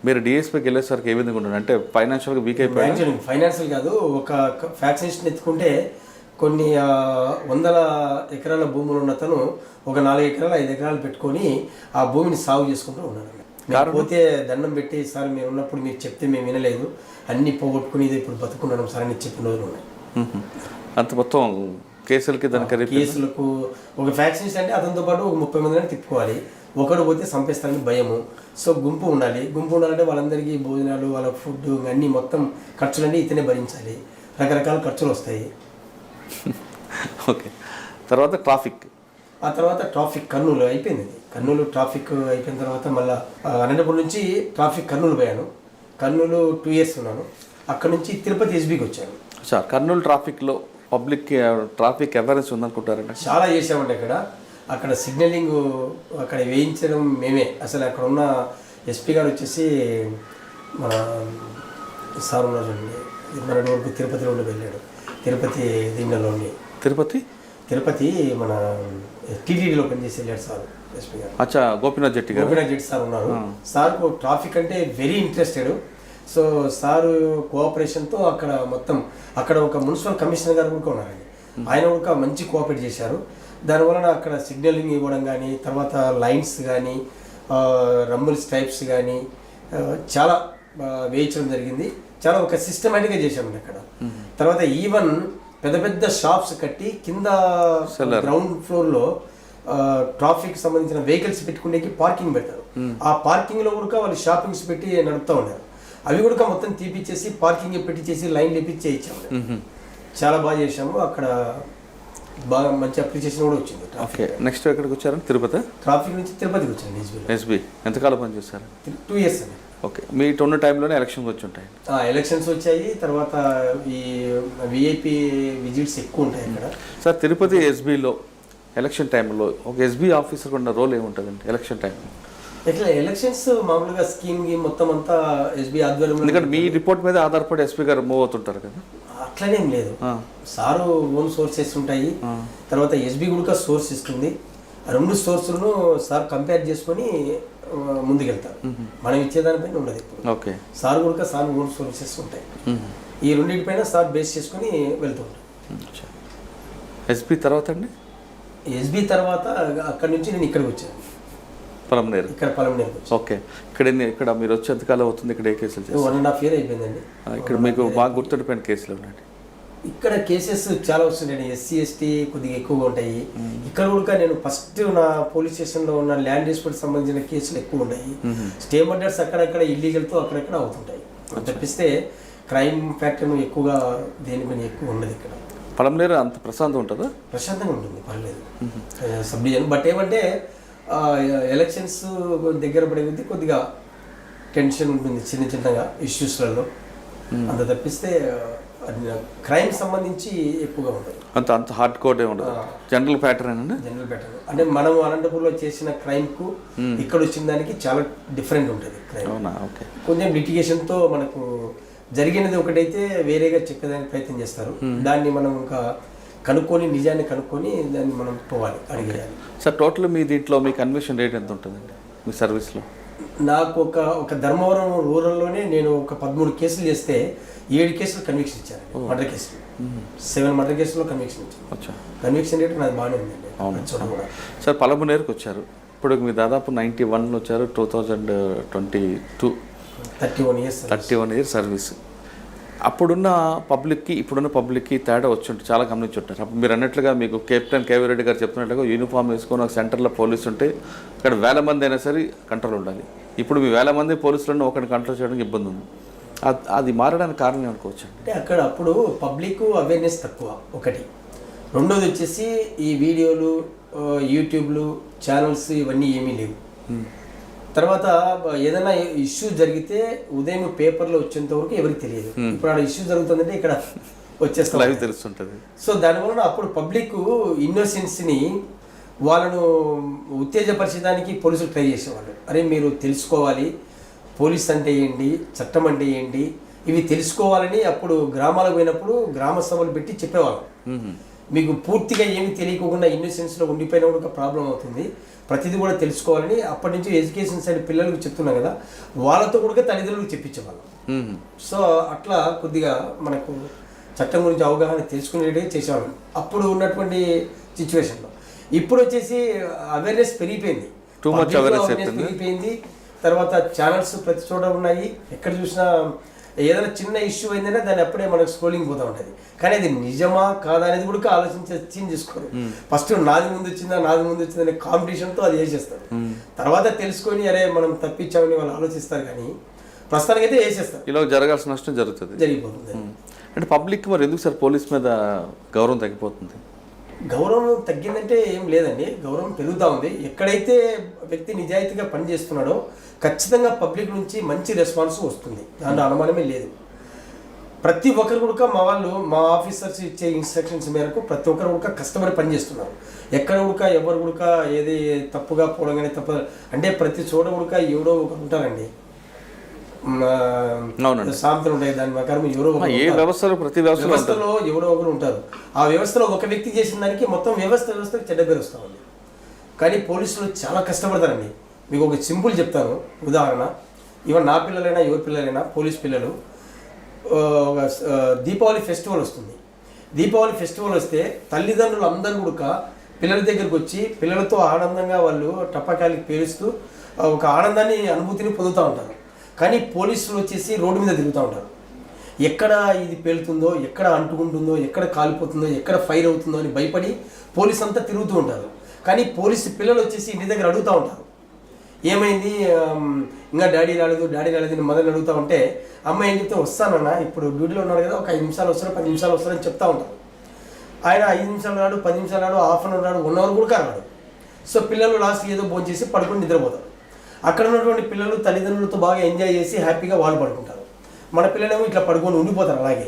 మీరు డిఎస్పీకి వెళ్ళేసరికి ఏ విధంగా ఉండండి? అంటే ఫైనాన్షియల్గా వీక్ అయిపోయారు? ఫైనాన్షియల్ కాదు, ఒక ఫ్యాక్షనిస్ట్ ఎత్తుకుంటే కొన్ని 100 ఎకరాల భూములు ఉన్న తను ఒక 4 ఎకరాలు 5 ఎకరాలు పెట్టుకొని ఆ భూమిని సాగు చేసుకుంటూ ఉన్నాడు. పోతే దండం పెట్టి, సార్ మీరు ఉన్నప్పుడు మీరు చెప్తే మేము వినలేదు, అన్ని పోగొట్టుకుని ఇది ఇప్పుడు బతుకున్నాం సార్ అని చెప్పిన రోజులు ఉన్నాయి. అంత మొత్తం కేసులకి దానికి కేసులకు ఒక ఫ్యాక్షనిస్ట్ అంటే అతనితో పాటు ఒక 30 మందిని తిప్పుకోవాలి. ఒకడు పోతే చంపేస్తారని భయము. సో గుంపు ఉండాలి. గుంపు ఉండాలంటే వాళ్ళందరికీ భోజనాలు, వాళ్ళ ఫుడ్ అన్నీ మొత్తం ఖర్చులన్నీ ఇతనే భరించాలి. రకరకాల ఖర్చులు వస్తాయి. ఓకే, తర్వాత ట్రాఫిక్. ఆ తర్వాత ట్రాఫిక్ కర్నూలు అయిపోయింది. కర్నూలు ట్రాఫిక్ అయిపోయిన తర్వాత మళ్ళీ అనంతపురం నుంచి ట్రాఫిక్ కర్నూలు పోయాను. కర్నూలు 2 ఇయర్స్ ఉన్నాను. అక్కడ నుంచి తిరుపతి ఎస్బీకి వచ్చాను. సార్ కర్నూలు ట్రాఫిక్లో పబ్లిక్ ట్రాఫిక్ అవేర్నెస్ ఉందనుకుంటారండి? చాలా చేసామండి. అక్కడ సిగ్నలింగ్ అక్కడ వేయించడం మేమే. అసలు అక్కడ ఉన్న ఎస్పీ గారు వచ్చేసి మన సార్ ఉన్నారు, మన వరకు తిరుపతిలో ఉండి వెళ్ళాడు. తిరుపతి దీనిలో ఉండి తిరుపతి మన టీటీడీలో పనిచేసి వెళ్ళాడు సార్ ఎస్పీ గారు. అచ్చా, గోపీనాథ్ జెట్టి సార్ ఉన్నారు. సార్కు ట్రాఫిక్ అంటే వెరీ ఇంట్రెస్టెడ్. సో సారు కోఆపరేషన్తో అక్కడ మొత్తం అక్కడ ఒక మున్సిపల్ కమిషనర్ గారు కూడా ఉన్నారండి. ఆయన కూడా మంచి కోఆపరేట్ చేశారు. దానివలన అక్కడ సిగ్నలింగ్ ఇవ్వడం కానీ, తర్వాత లైన్స్ కానీ, రంబుల్ స్ట్రైప్స్ కానీ చాలా వేయించడం జరిగింది. చాలా ఒక సిస్టమేటిక్గా చేశామండి అక్కడ. తర్వాత ఈవెన్ పెద్ద షాప్స్ కట్టి కింద గ్రౌండ్ ఫ్లోర్లో ట్రాఫిక్ సంబంధించిన వెహికల్స్ పెట్టుకునేకి పార్కింగ్ పెడతారు. ఆ పార్కింగ్లో కూడా వాళ్ళు షాపింగ్స్ పెట్టి నడుపుతూ ఉన్నారు. అవి కూడా మొత్తం తీపిచ్చేసి పార్కింగ్ పెట్టించేసి లైన్ లేపించి చేయించాము. చాలా బాగా చేసాము. అక్కడ బాగా మంచి అప్రిసియేషన్ కూడా వచ్చింది. ఓకే, నెక్స్ట్ ఎక్కడికి వచ్చారు? తిరుపతి. ట్రాఫిక్ నుంచి తిరుపతికి వచ్చాను. ఎస్బీ ఎంతకాలం పనిచేస్తారు? 2 ఇయర్స్ అండి. ఓకే, మీ ఉన్న టైంలోనే ఎలక్షన్స్ వచ్చి ఉంటాయి? ఎలక్షన్స్ వచ్చాయి. తర్వాత ఈ విఐపి విజిట్స్ ఎక్కువ ఉంటాయి అక్కడ. సార్ తిరుపతి ఎస్బీలో ఎలక్షన్ టైంలో ఒక ఎస్బీ ఆఫీసర్ ఉన్న రోల్ ఏముంటుందండి ఎలక్షన్ టైంలో? ఇట్లా ఎలక్షన్స్ మామూలుగా స్కీమ్ మొత్తం అంతా ఎస్బీ ఆధ్వర్యంలో. ఎందుకంటే మీ రిపోర్ట్ మీద ఆధారపడి ఎస్పీ గారు మూవ్ అవుతుంటారు కదా? అట్లనేం లేదు. సారు ఓన్ సోర్సెస్ ఉంటాయి. తర్వాత ఎస్బీ కూడా సోర్స్ ఇస్తుంది. ఆ 2 సోర్సులను సార్ కంపేర్ చేసుకొని ముందుకెళ్తారు. మనం ఇచ్చేదానిపైన ఉండదు ఇప్పుడు. ఓకే, సార్ కూడా సార్ ఓన్ సోర్సెస్ ఉంటాయి. ఈ రెండింటిపైన సార్ బేస్ చేసుకొని వెళ్తూ ఉంటారు. ఎస్బీ తర్వాత అండి? ఎస్బీ తర్వాత అక్కడ నుంచి నేను ఇక్కడికి వచ్చాను. పలమనేరు. ఇక్కడ పలమనేరు. ఓకే, ఇక్కడ మీరు వచ్చి ఎంతకాలం అవుతుంది? ఇక్కడ ఏ కేసులు? 1.5 year అయిపోయిందండి. ఇక్కడ మీకు బాగా గుర్తుండిపోయిన కేసులు ఉన్నాయండి? ఇక్కడ కేసెస్ చాలా వస్తున్నాయి. ఎస్సీ ఎస్టీ కొద్దిగా ఎక్కువగా ఉంటాయి. ఇక్కడ కూడా నేను ఫస్ట్ నా పోలీస్ స్టేషన్లో ఉన్న ల్యాండ్ డిస్ప్యూట్ సంబంధించిన కేసులు ఎక్కువ ఉన్నాయి. స్టే మర్డర్స్ అక్కడక్కడ ఇల్లీగల్తో అక్కడక్కడ అవుతుంటాయి తప్పిస్తే క్రైమ్ ఫ్యాక్టర్ ఎక్కువగా దేనిపైన ఎక్కువ ఉండదు. ఇక్కడ పలమనేరు అంత ప్రశాంతంగా ఉంటుందా? ప్రశాంతంగా ఉంటుంది, పర్లేదు. Sub division. బట్ ఏమంటే ఎలక్షన్స్ దగ్గర పడే కొద్దిగా టెన్షన్ ఉంటుంది చిన్నగా ఇష్యూస్లలో. అంత తప్పిస్తే క్రైమ్ సంబంధించి ఎక్కువగా ఉంటుంది. అంత అంత హార్డ్ కోడ్ ఉండదు, జనరల్ ప్యాటర్న్ అండి. జనరల్ ప్యాటర్న్ అంటే మనం అనంతపూర్లో చేసిన క్రైమ్కు ఇక్కడ వచ్చిన దానికి చాలా డిఫరెంట్ ఉంటుంది క్రైమ్. అవునా? ఓకే. కొంచెం లిటిగేషన్తో మనకు జరిగినది ఒకటైతే వేరేగా చెప్పేదానికి ప్రయత్నం చేస్తారు. దాన్ని మనం ఇంకా కనుక్కొని నిజాన్ని కనుక్కొని దాన్ని మనం పోవాలి, అడిగేయాలి. సార్ టోటల్ మీ దీంట్లో మీ కన్విక్షన్ రేట్ ఎంత ఉంటుందండి మీ సర్వీస్లో? నాకు ఒక ధర్మవరం రూరల్లోనే నేను ఒక 13 కేసులు చేస్తే 7 కేసులు కన్విక్షన్ ఇచ్చాను. మర్డర్ కేసులు 7 మర్డర్ కేసుల్లో కన్విక్షన్ ఇచ్చాను. కన్విక్షన్ రేట్ నాది బాగానే ఉందండి. అవును సార్. పలమనేరుకు వచ్చారు, ఇప్పుడు మీరు దాదాపు 91 వచ్చారు. 2022 31 ఇయర్స్ సర్వీస్. అప్పుడున్న పబ్లిక్కి ఇప్పుడున్న పబ్లిక్కి తేడా వచ్చి ఉంటుంది, చాలా గమనించి ఉంటారు. అప్పుడు మీరు అన్నట్లుగా మీకు కెప్టెన్ కేవీ రెడ్డి గారు చెప్తున్నట్లుగా యూనిఫామ్ వేసుకొని ఒక సెంటర్లో పోలీసు ఉంటే అక్కడ 1000 మంది అయినా సరే కంట్రోల్ ఉండాలి. ఇప్పుడు మీ 1000 మంది పోలీసులను ఒకరిని కంట్రోల్ చేయడానికి ఇబ్బంది ఉంది. అది మారడానికి కారణం అనుకోవచ్చు అంటే అక్కడ అప్పుడు పబ్లిక్ అవేర్నెస్ తక్కువ ఒకటి. రెండోది వచ్చేసి ఈ వీడియోలు, యూట్యూబ్లు, ఛానల్స్ ఇవన్నీ ఏమీ లేవు. తర్వాత ఏదైనా ఇష్యూ జరిగితే ఉదయం పేపర్లో వచ్చేంత వరకు ఎవరికి తెలియదు. ఇప్పుడు ఆడ ఇష్యూ జరుగుతుందంటే ఇక్కడ వచ్చేస్తా లైవ్ తెలుస్తుంటుంది. సో దానివల్ల అప్పుడు పబ్లిక్ ఇన్నోసెన్స్ని వాళ్ళను ఉత్తేజపరచడానికి పోలీసులు ట్రై చేసేవాళ్ళు. అరే మీరు తెలుసుకోవాలి, పోలీస్ అంటే ఏంటి, చట్టం అంటే ఏంటి, ఇవి తెలుసుకోవాలని అప్పుడు గ్రామాలకు పోయినప్పుడు గ్రామ సభలు పెట్టి చెప్పేవాళ్ళం. మీకు పూర్తిగా ఏమి తెలియకుండా ఇన్నోసెన్స్లో ఉండిపోయినా కూడా ఒక ప్రాబ్లం అవుతుంది, ప్రతిదీ కూడా తెలుసుకోవాలని అప్పటి నుంచి ఎడ్యుకేషన్ సైడ్ పిల్లలకు చెప్తున్నాం కదా, వాళ్ళతో కూడా తల్లిదండ్రులకు చెప్పించేవాళ్ళం. సో అట్లా కొద్దిగా మనకు చట్టం గురించి అవగాహన తెలుసుకునేటే చేసేవాళ్ళం అప్పుడు ఉన్నటువంటి సిచ్యువేషన్లో. ఇప్పుడు వచ్చేసి అవేర్నెస్ పెరిగిపోయింది, పెరిగిపోయింది. తర్వాత ఛానల్స్ ప్రతి చోట ఉన్నాయి, ఎక్కడ చూసినా ఏదైనా చిన్న ఇష్యూ అయిందనే దాన్ని అప్పుడే మనకు స్క్రోలింగ్ పోతూ ఉంటుంది. కానీ అది నిజమా కాదా అనేది కూడా చేసుకోరు. ఫస్ట్ నాది ముందు వచ్చిందా అనే కాంపిటీషన్తో అది వేసేస్తారు. తర్వాత తెలుసుకొని అరే మనం తప్పించామని వాళ్ళు ఆలోచిస్తారు, కానీ ప్రస్తుతానికి అయితే వేసేస్తారు. ఇలా జరగాల్సిన నష్టం జరిగిపోతుంది. అంటే పబ్లిక్ మరి ఎందుకు సార్ పోలీస్ మీద గౌరవం తగ్గిపోతుంది? గౌరవం తగ్గిందంటే ఏం లేదండి, గౌరవం పెరుగుతూ ఉంది. ఎక్కడైతే వ్యక్తి నిజాయితీగా పనిచేస్తున్నాడో ఖచ్చితంగా పబ్లిక్ నుంచి మంచి రెస్పాన్స్ వస్తుంది, దాంట్లో అనుమానమే లేదు. ప్రతి ఒక్కరు కూడా మా ఆఫీసర్స్ ఇచ్చే ఇన్స్ట్రక్షన్స్ మేరకు ప్రతి ఒక్కరు కూడా కష్టపడి పనిచేస్తున్నారు. ఎక్కడ కూడా ఎవరు కూడా ఏది తప్పుగా పోవడం కానీ అంటే ప్రతి చోట కూడా ఎవరో ఒకరు ఉంటారండి, సామెతలు ఉంటాయి. దాని ప్రకారం ఎవరో ప్రతి వ్యవస్థలో ఎవరో ఒకరు ఉంటారు. ఆ వ్యవస్థలో ఒక వ్యక్తి చేసిన దానికి మొత్తం వ్యవస్థకు చెడ్డ పేరు వస్తూ ఉంది. కానీ పోలీసులు చాలా కష్టపడతారండి. మీకు ఒక సింపుల్ చెప్తాను ఉదాహరణ. ఇవన్న నా పిల్లలైనా ఎవరి పిల్లలైనా పోలీస్ పిల్లలు దీపావళి ఫెస్టివల్ వస్తుంది. దీపావళి ఫెస్టివల్ వస్తే తల్లిదండ్రులు అందరూ కూడా పిల్లల దగ్గరికి వచ్చి పిల్లలతో ఆనందంగా వాళ్ళు టపాకాయలు పేలుస్తూ ఒక ఆనందాన్ని అనుభూతిని పొందుతూ ఉంటారు. కానీ పోలీసులు వచ్చేసి రోడ్డు మీద తిరుగుతూ ఉంటారు. ఎక్కడ ఇది పేలుతుందో, ఎక్కడ అంటుకుంటుందో, ఎక్కడ కాలిపోతుందో, ఎక్కడ ఫైర్ అవుతుందో అని భయపడి పోలీసు అంతా తిరుగుతూ ఉంటారు. కానీ పోలీసు పిల్లలు వచ్చేసి ఇంటి దగ్గర అడుగుతూ ఉంటారు, ఏమైంది ఇంకా డాడీ రాలేదు అని మదర్ని అడుగుతూ ఉంటే అమ్మ ఏం చెప్తే వస్తానన్నా ఇప్పుడు డ్యూటీలో ఉన్నాడు కదా, ఒక 5 నిమిషాలు వస్తాను 10 నిమిషాలు వస్తానని చెప్తా ఉంటారు. ఆయన 5 నిమిషాలు రాడు, 10 నిమిషాలు రాడు, హాఫ్ అన్ అవర్ రాడు, 1 అవర్ కూడా రాడు. సో పిల్లలు లాస్ట్ ఏదో భోజనం చేసి పడుకొని నిద్రపోతారు. అక్కడ ఉన్నటువంటి పిల్లలు తల్లిదండ్రులతో బాగా ఎంజాయ్ చేసి హ్యాపీగా వాళ్ళు పడుకుంటారు. మన పిల్లలేమో ఇట్లా పడుకొని ఉండిపోతారు అలాగే.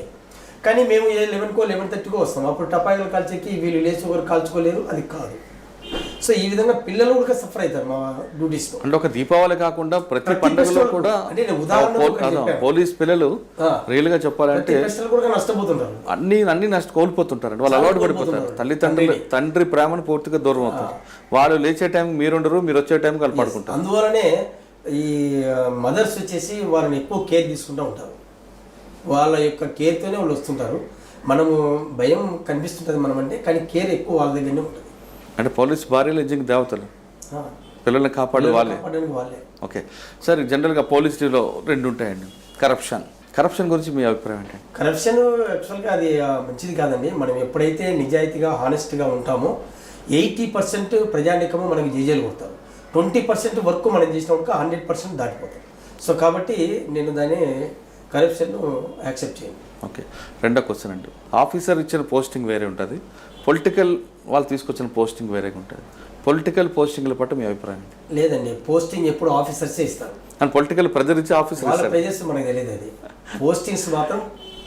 కానీ మేము 11కో 11:30కో వస్తాం. అప్పుడు టపాయిలు కాల్చేకి వీళ్ళు లేచి ఒకరు కాల్చుకోలేరు, అది కాదు. సో ఈ విధంగా పిల్లలు కూడా సఫర్ అవుతారు మా డ్యూటీస్. అంటే ఒక దీపావళి కాకుండా ప్రతి పండుగలో కూడా పోలీస్ పిల్లలు రియల్ గా చెప్పాలంటే నష్టపోతుంటారు, అన్ని కోల్పోతుంటారు. వాళ్ళు అలవాటు పడిపోతారు. తండ్రి ప్రేమను పూర్తిగా దూరం అవుతారు. వాళ్ళు లేచే టైం మీరుండరు, మీరు వచ్చే టైం వాళ్ళు పడుకుంటారు. అందువలనే ఈ మదర్స్ వచ్చేసి వాళ్ళని ఎక్కువ కేర్ తీసుకుంటూ ఉంటారు. వాళ్ళ యొక్క కేర్తోనే వాళ్ళు వస్తుంటారు. మనము భయం కనిపిస్తుంటుంది మనం అంటే, కానీ కేర్ ఎక్కువ వాళ్ళ దగ్గరనే ఉంటుంది. అంటే పోలీస్ భార్యలు నిజంగా దేవతలు, పిల్లల్ని కాపాడు వాళ్ళే. ఓకే సార్, జనరల్గా పోలీసులో 2 ఉంటాయండి, కరప్షన్ గురించి మీ అభిప్రాయం ఏంటి? కరప్షన్ యాక్చువల్గా అది మంచిది కాదండి. మనం ఎప్పుడైతే నిజాయితీగా హానెస్ట్గా ఉంటామో 80% ప్రజానీకము మనకి జేజేలు కొడతారు, 20% వర్క్ మనం చేసినప్పుడు 100% దాటిపోతాం. సో కాబట్టి నేను దాన్ని కరప్షన్ యాక్సెప్ట్ చేయను. ఓకే, రెండో క్వశ్చన్ అండి, ఆఫీసర్ ఇచ్చిన పోస్టింగ్ వేరే ఉంటుంది, పొలిటికల్ వాళ్ళు తీసుకొచ్చిన పోస్టింగ్ వేరేగా ఉంటుంది. పొలిటికల్ పోస్టింగ్ల పట్ల మీ అభిప్రాయం? లేదండి, పోస్టింగ్ ఎప్పుడు ఆఫీసర్సే ఇస్తారు. అండ్ పొలిటికల్ ప్రెజర్ ఇచ్చే ఆఫీసర్ ప్రెజర్స్ మనకు తెలియదు. అది పోస్టింగ్స్ మాత్రం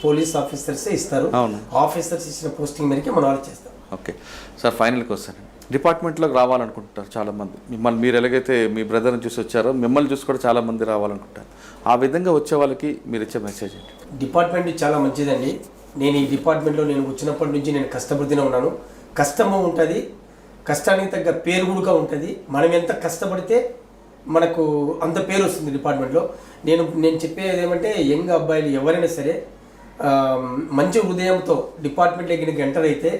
పోలీస్ ఆఫీసర్సే ఇస్తారు. అవును. ఆఫీసర్స్ ఇచ్చిన పోస్టింగ్ మేరకే మన వాళ్ళు చేస్తాం. ఓకే సార్, ఫైనల్కి వస్తాను. డిపార్ట్మెంట్లోకి రావాలనుకుంటారు చాలామంది. మిమ్మల్ని మీరు ఎలాగైతే మీ బ్రదర్ని చూసి వచ్చారో మిమ్మల్ని చూసి కూడా చాలామంది రావాలనుకుంటారు. ఆ విధంగా వచ్చే వాళ్ళకి మీరు ఇచ్చే మెసేజ్ ఏంటి? డిపార్ట్మెంట్ చాలా మంచిదండి. నేను ఈ డిపార్ట్మెంట్లో నేను వచ్చినప్పటి నుంచి నేను కష్టపడుతూనే ఉన్నాను. కష్టము ఉంటుంది, కష్టానికి తగ్గ పేరు కూడా ఉంటుంది. మనం ఎంత కష్టపడితే మనకు అంత పేరు వస్తుంది డిపార్ట్మెంట్లో. నేను చెప్పేది ఏమంటే యంగ్ అబ్బాయిలు ఎవరైనా సరే మంచి హృదయంతో డిపార్ట్మెంట్లోకి ఎంటర్ అయితే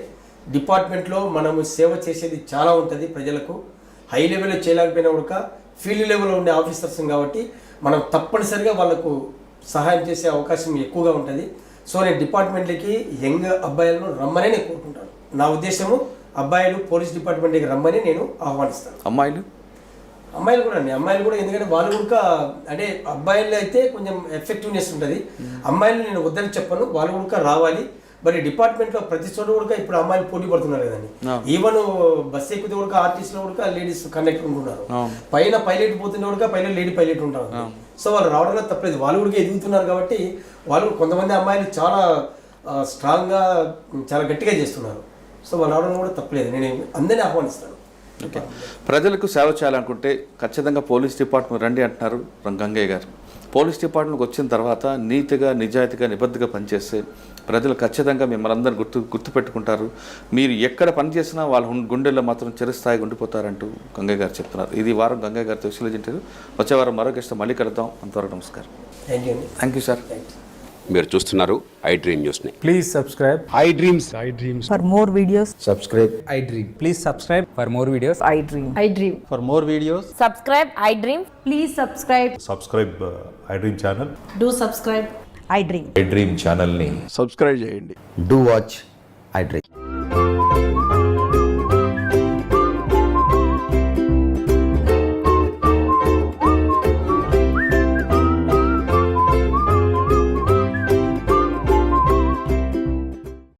డిపార్ట్మెంట్లో మనము సేవ చేసేది చాలా ఉంటుంది ప్రజలకు. హై లెవెల్లో చేయలేకపోయినా కూడా ఫీల్డ్ లెవెల్లో ఉండే ఆఫీసర్స్ కాబట్టి మనం తప్పనిసరిగా వాళ్ళకు సహాయం చేసే అవకాశం ఎక్కువగా ఉంటుంది. సో నేను డిపార్ట్మెంట్లకి యంగ్ అబ్బాయిలను రమ్మని నేను కోరుకుంటాను. నా ఉద్దేశము అబ్బాయిలు పోలీస్ డిపార్ట్మెంట్కి రమ్మని నేను ఆహ్వానిస్తాను. అమ్మాయిలు కూడా అండి, అమ్మాయిలు కూడా, ఎందుకంటే వాళ్ళు కూడా అంటే అబ్బాయిలు అయితే కొంచెం ఎఫెక్టివ్నెస్ ఉంటుంది. అమ్మాయిలు నేను వద్దని చెప్పను, వాళ్ళు కూడా రావాలి. మరి డిపార్ట్మెంట్లో ప్రతి చోట కూడా ఇప్పుడు అమ్మాయిలు పోటీ పడుతున్నారు కదండి. ఈవెన్ బస్ ఎక్కితే కూడా ఆర్టిస్ట్లో కూడా లేడీస్ కండక్టర్ ఉంటున్నారు, పైన పైలట్ పోతుంటే కూడా పైలట్ లేడీ పైలట్ ఉంటారు. సో వాళ్ళు రావడంలో తప్పలేదు, వాళ్ళు కూడా ఎదుగుతున్నారు కాబట్టి వాళ్ళు కొంతమంది అమ్మాయిలు చాలా స్ట్రాంగ్గా చాలా గట్టిగా చేస్తున్నారు. సో వాళ్ళు రావడం కూడా తప్పలేదు, నేను అందరినీ ఆహ్వానిస్తాను. ఓకే, ప్రజలకు సేవ చేయాలనుకుంటే ఖచ్చితంగా పోలీస్ డిపార్ట్మెంట్ రండి అంటున్నారు గంగయ్య గారు. పోలీస్ డిపార్ట్మెంట్కి వచ్చిన తర్వాత నీతిగా, నిజాయితీగా, నిబద్ధగా పనిచేస్తే ప్రజలు ఖచ్చితంగా మిమ్మల్ని అందరూ గుర్తుపెట్టుకుంటారు. మీరు ఎక్కడ పనిచేసినా వాళ్ళ గుండెల్లో మాత్రం చిరస్థాయిగా ఉండిపోతారంటూ గంగయ్య గారు చెప్తున్నారు. ఇది వారం గంగయ్య గారితో విశ్లేషించారు. వచ్చే వారం మరో గెస్ట్ మళ్ళీ కలుద్దాం. అంతవరకు నమస్కారం. Thank you sir. మీరు చూస్తున్నారు ఐ డ్రీమ్ న్యూస్ని. Please subscribe. I dreams. For more videos, Subscribe. I Dream. Please subscribe for more videos. I dream. I dream. For more videos. Subscribe, I dream. Please subscribe. Subscribe I dream channel. Do subscribe. I dream. I dream ఛానల్ని subscribe చేయండి. Do watch I Dream.